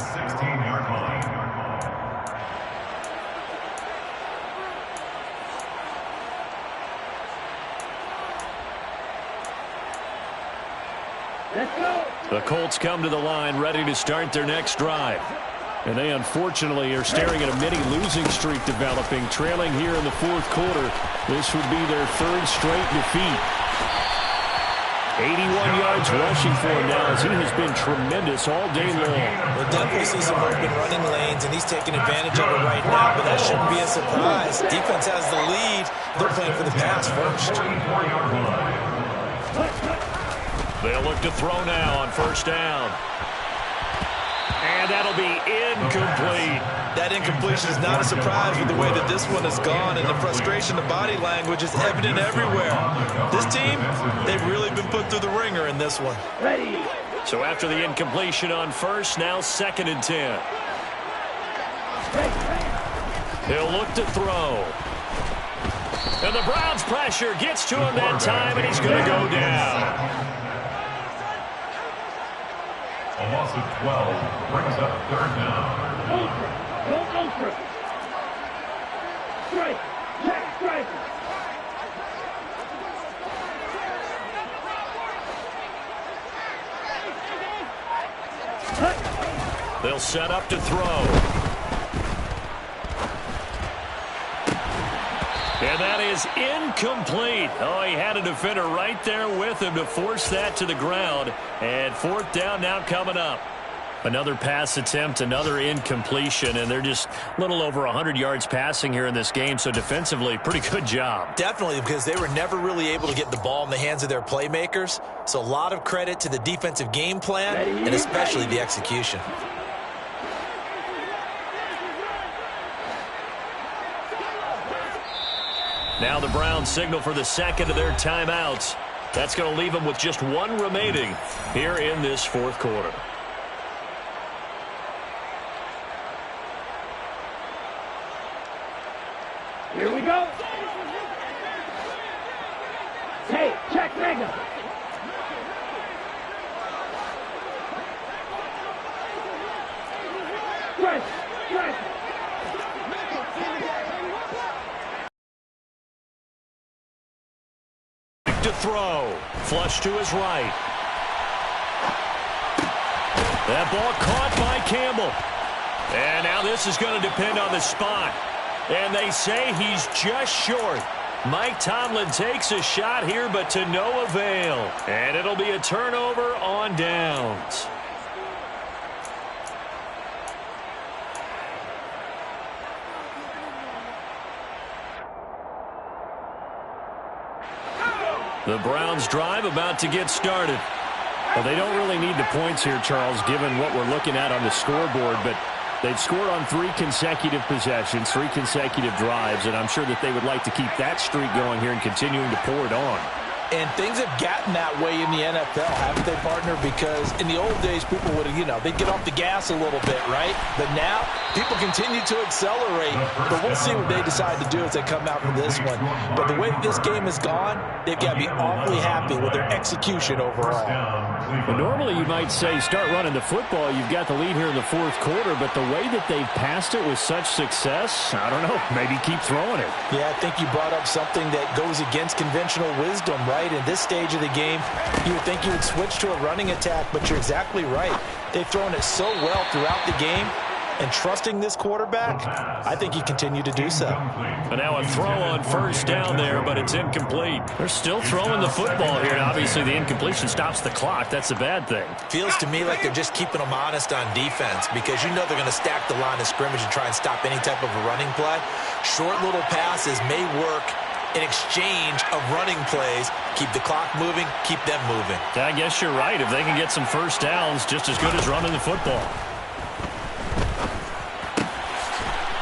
Let's go. The Colts come to the line ready to start their next drive. And they unfortunately are staring at a mini-losing streak developing, trailing here in the 4th quarter. This would be their 3rd straight defeat. 81 yards rushing for him now as he has been tremendous all day long. We'll definitely see some open running lanes, and he's taking advantage of it right now, but that shouldn't be a surprise. Defense has the lead. They're playing for the pass first. They'll look to throw now on 1st down. And that'll be incomplete. That incompletion is not a surprise with the way that this one has gone, and the frustration, the body language is evident everywhere. This team, they've really been put through the ringer in this one. Ready. So after the incompletion on 1st, now 2nd and 10. He'll look to throw. And the Browns pressure gets to him that time, and he's going to go down. A loss of 12 brings up 3rd down. Ultra. Go ultra. Strike. Check strike. They'll set up to throw. And that is incomplete. Oh, he had a defender right there with him to force that to the ground. And 4th down now coming up. Another pass attempt, another incompletion, and they're just a little over 100 yards passing here in this game. So defensively, pretty good job. Definitely, because they were never really able to get the ball in the hands of their playmakers. So a lot of credit to the defensive game plan and especially the execution. Now the Browns signal for the 2nd of their timeouts. That's going to leave them with just 1 remaining here in this 4th quarter. Here we go. Hey, check mega. Strike. Strike. To throw. Flush to his right. That ball caught by Campbell. And now this is going to depend on the spot. And they say he's just short. Mike Tomlin takes a shot here, but to no avail. And it'll be a turnover on downs. The Browns drive about to get started. Well, they don't really need the points here, Charles, given what we're looking at on the scoreboard, but they've scored on 3 consecutive possessions, 3 consecutive drives, and I'm sure that they would like to keep that streak going here and continuing to pour it on. And things have gotten that way in the NFL, haven't they, partner? Because in the old days, people would have, they'd get off the gas a little bit, right? But now, people continue to accelerate. But we'll see what they decide to do as they come out for this one. But the way this game has gone, they've got to be awfully happy with their execution overall. Well, normally you might say start running the football. You've got the lead here in the 4th quarter. But the way that they've passed it with such success, I don't know, maybe keep throwing it. Yeah, I think you brought up something that goes against conventional wisdom, right? In this stage of the game, you would think you would switch to a running attack, but you're exactly right. They've thrown it so well throughout the game, and trusting this quarterback, I think you continue to do so. And now a throw on first down there, but it's incomplete. They're still throwing the football here, and obviously the incompletion stops the clock. That's a bad thing. Feels to me like they're just keeping them honest on defense, because you know they're going to stack the line of scrimmage and try and stop any type of a running play. Short little passes may work in exchange of running plays. Keep the clock moving, keep them moving. I guess you're right. If they can get some first downs, just as good as running the football.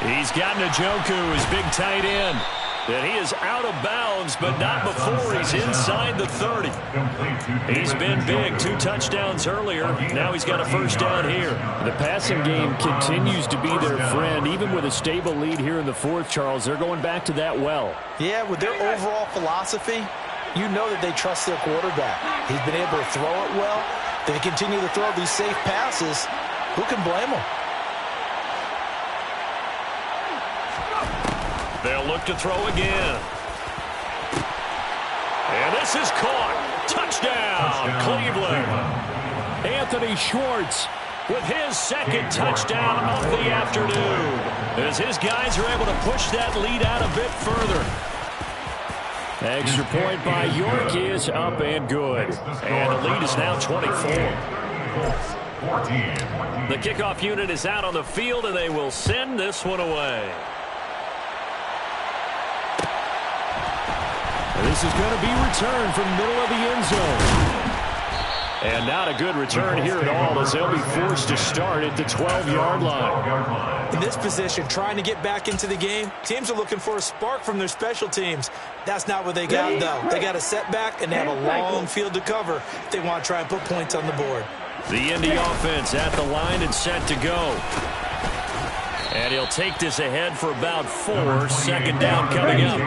He's got Njoku, his big tight end. And he is out of bounds, but not before he's inside the 30. He's been big. 2 touchdowns earlier. Now he's got a first down here. The passing game continues to be their friend. Even with a stable lead here in the 4th, Charles, they're going back to that well. Yeah, with their overall philosophy, you know that they trust their quarterback. He's been able to throw it well. They continue to throw these safe passes. Who can blame them? They'll look to throw again. And this is caught. Touchdown, Cleveland. Anthony Schwartz with his 2nd touchdown of the afternoon, as his guys are able to push that lead out a bit further. Extra point by York is up and good. And the lead is now 24. The kickoff unit is out on the field, and they will send this one away. This is going to be returned from the middle of the end zone. And not a good return here at all, as they'll be forced to start at the 12-yard line. In this position, trying to get back into the game, teams are looking for a spark from their special teams. That's not what they got, though. They got a setback, and they have a long field to cover if they want to try and put points on the board. The Indy offense at the line and set to go. And he'll take this ahead for about 4. 2nd down coming up.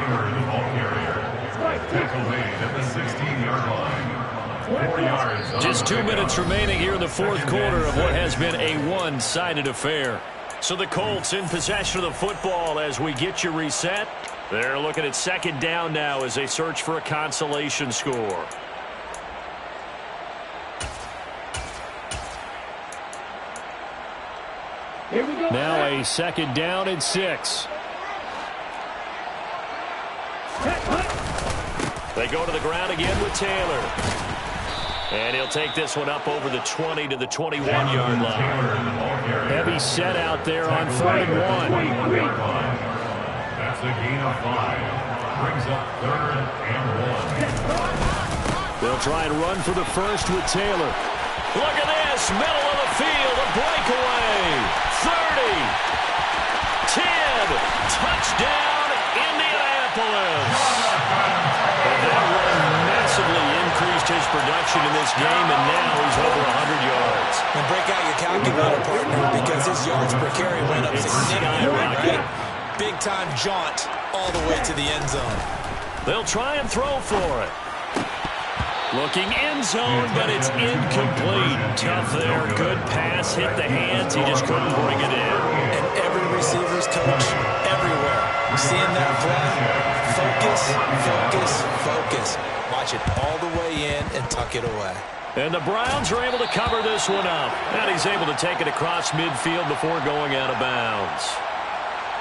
Just 2 minutes remaining here in the 4th quarter of what has been a one-sided affair. So the Colts in possession of the football as we get you reset. They're looking at 2nd down now as they search for a consolation score. Here we go. Now a 2nd down and 6. They go to the ground again with Taylor. And he'll take this one up over the 20 to the 21-yard line. Heavy set out there on 3rd and 1. That's a gain of 5. Brings up 3rd and 1. They'll try and run for the first with Taylor. Look at this, middle of the field, a breakaway. 30, 10, touchdown, Indianapolis. That run massively increased his production in this game, and now he's over 100 yards. And break out your calculator, partner, because his yards per carry went up significantly, right? Big-time jaunt all the way to the end zone. They'll try and throw for it. Looking end zone, but it's incomplete. Tough there. Good pass. Hit the hands. He just couldn't bring it in. And every receiver's coach everywhere. Seeing that flag, focus, focus, focus. Watch it all the way in and tuck it away. And the Browns are able to cover this one up. And he's able to take it across midfield before going out of bounds.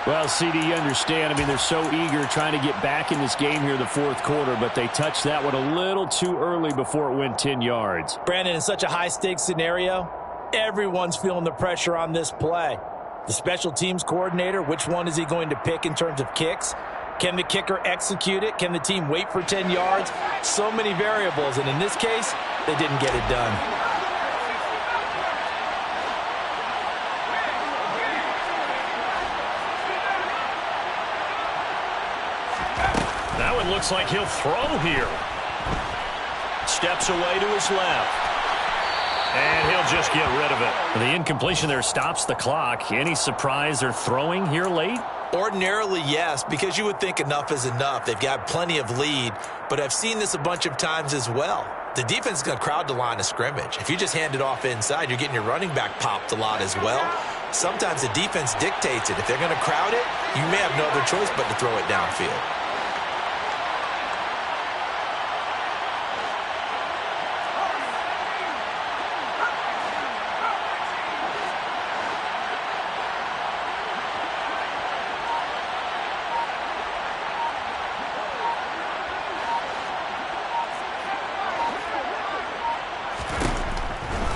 Well, CD, you understand. I mean, they're so eager trying to get back in this game here in the fourth quarter, but they touched that one a little too early before it went 10 yards. Brandon, in such a high-stakes scenario, everyone's feeling the pressure on this play. The special teams coordinator, which one is he going to pick in terms of kicks? Can the kicker execute it? Can the team wait for 10 yards? So many variables, and in this case, they didn't get it done. That one looks like he'll throw here. Steps away to his left. And he'll just get rid of it. The incompletion there stops the clock. Any surprise they're throwing here late? Ordinarily, yes, because you would think enough is enough. They've got plenty of lead, but I've seen this a bunch of times as well. The defense is going to crowd the line of scrimmage. If you just hand it off inside, you're getting your running back popped a lot as well. Sometimes the defense dictates it. If they're going to crowd it, you may have no other choice but to throw it downfield.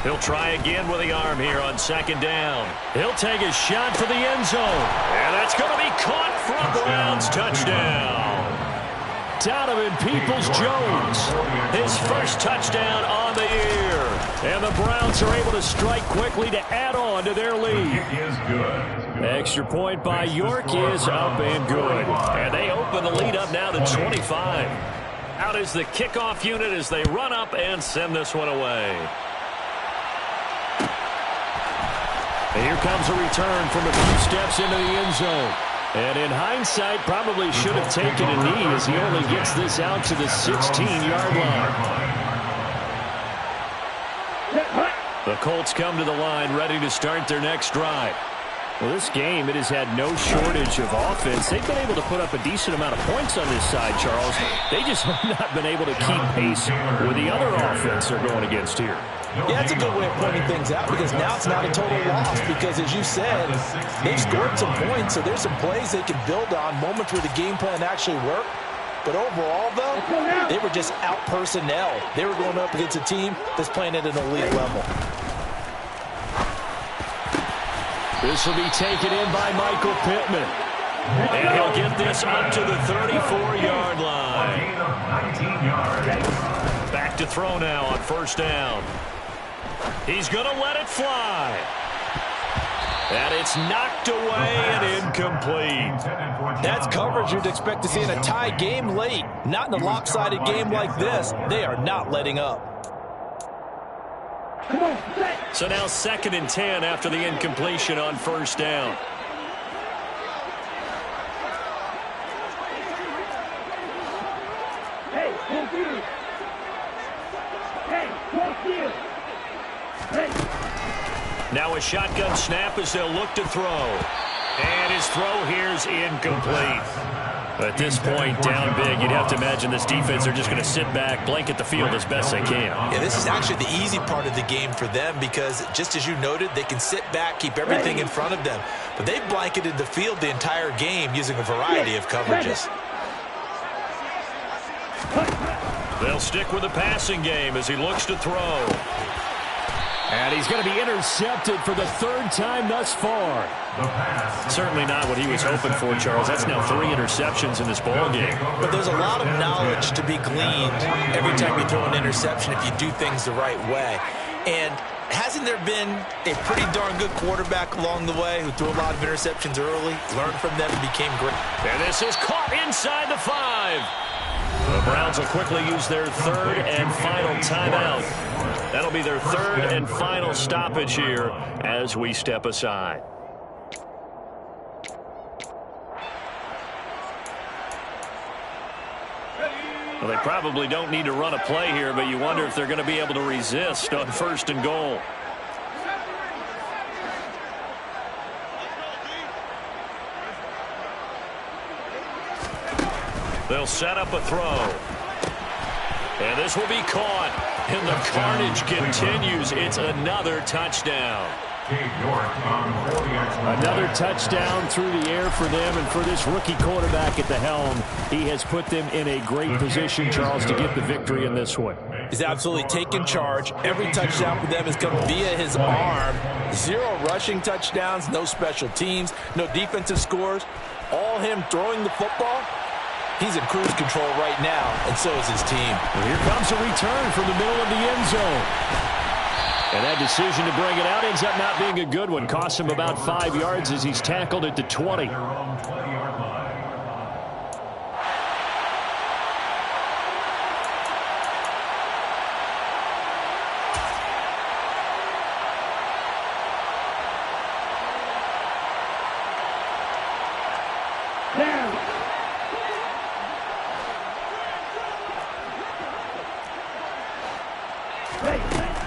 He'll try again with the arm here on second down. He'll take a shot for the end zone. And that's going to be caught for a Browns touchdown. Donovan Peoples-Jones, his first touchdown on the year. And the Browns are able to strike quickly to add on to their lead. Extra point by York is up and good. And they open the lead up now to 25. Out is the kickoff unit as they run up and send this one away. Here comes a return from a few steps into the end zone. And in hindsight, probably should have taken a knee as he only gets this out to the 16-yard line. The Colts come to the line ready to start their next drive. Well, this game, it has had no shortage of offense. They've been able to put up a decent amount of points on this side, Charles. They just have not been able to keep pace with the other offense they're going against here. Yeah, that's a good way of pointing things out because now it's not a total loss because, as you said, they've scored some points, so there's some plays they can build on, moments where the game plan actually worked. But overall, though, they were just out-personnel. They were going up against a team that's playing at an elite level. This will be taken in by Michael Pittman. And he'll get this up to the 34-yard line. Back to throw now on first down. He's going to let it fly. And it's knocked away and incomplete. That's coverage you'd expect to see in a tie game late. Not in a lopsided game like this. They are not letting up. So now 2nd and 10 after the incompletion on first down. Hey, thank you. Hey, thank you. Hey. Now a shotgun snap as they'll look to throw. And his throw here is incomplete. At this point, down big, you'd have to imagine this defense, they're just going to sit back, blanket the field as best they can. Yeah, this is actually the easy part of the game for them because, just as you noted, they can sit back, keep everything in front of them. But they've blanketed the field the entire game using a variety of coverages. They'll stick with the passing game as he looks to throw. And he's going to be intercepted for the 3rd time thus far. Certainly not what he was hoping for, Charles. That's now 3 interceptions in this ball game. But there's a lot of knowledge to be gleaned every time you throw an interception if you do things the right way. And hasn't there been a pretty darn good quarterback along the way who threw a lot of interceptions early, learned from them, and became great? And this is caught inside the 5. The Browns will quickly use their 3rd and final timeout. That'll be their 3rd and final stoppage here as we step aside. Well, they probably don't need to run a play here, but you wonder if they're going to be able to resist on 1st and goal. They'll set up a throw. And this will be caught. And the carnage continues. It's another touchdown. Another touchdown through the air for them, and for this rookie quarterback at the helm, he has put them in a great position, Charles, to get the victory in this one. He's absolutely taken charge. Every touchdown for them has come via his arm. 0 rushing touchdowns, no special teams, no defensive scores. All him throwing the football. He's in cruise control right now, and so is his team. Well, here comes a return from the middle of the end zone. And that decision to bring it out ends up not being a good one. Costs him about 5 yards as he's tackled at the 20.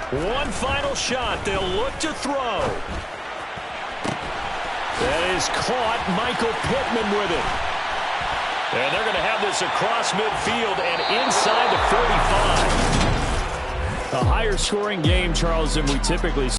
One final shot. They'll look to throw. That is caught. Michael Pittman with it. And they're going to have this across midfield and inside the 45. A higher scoring game, Charles, than we typically see.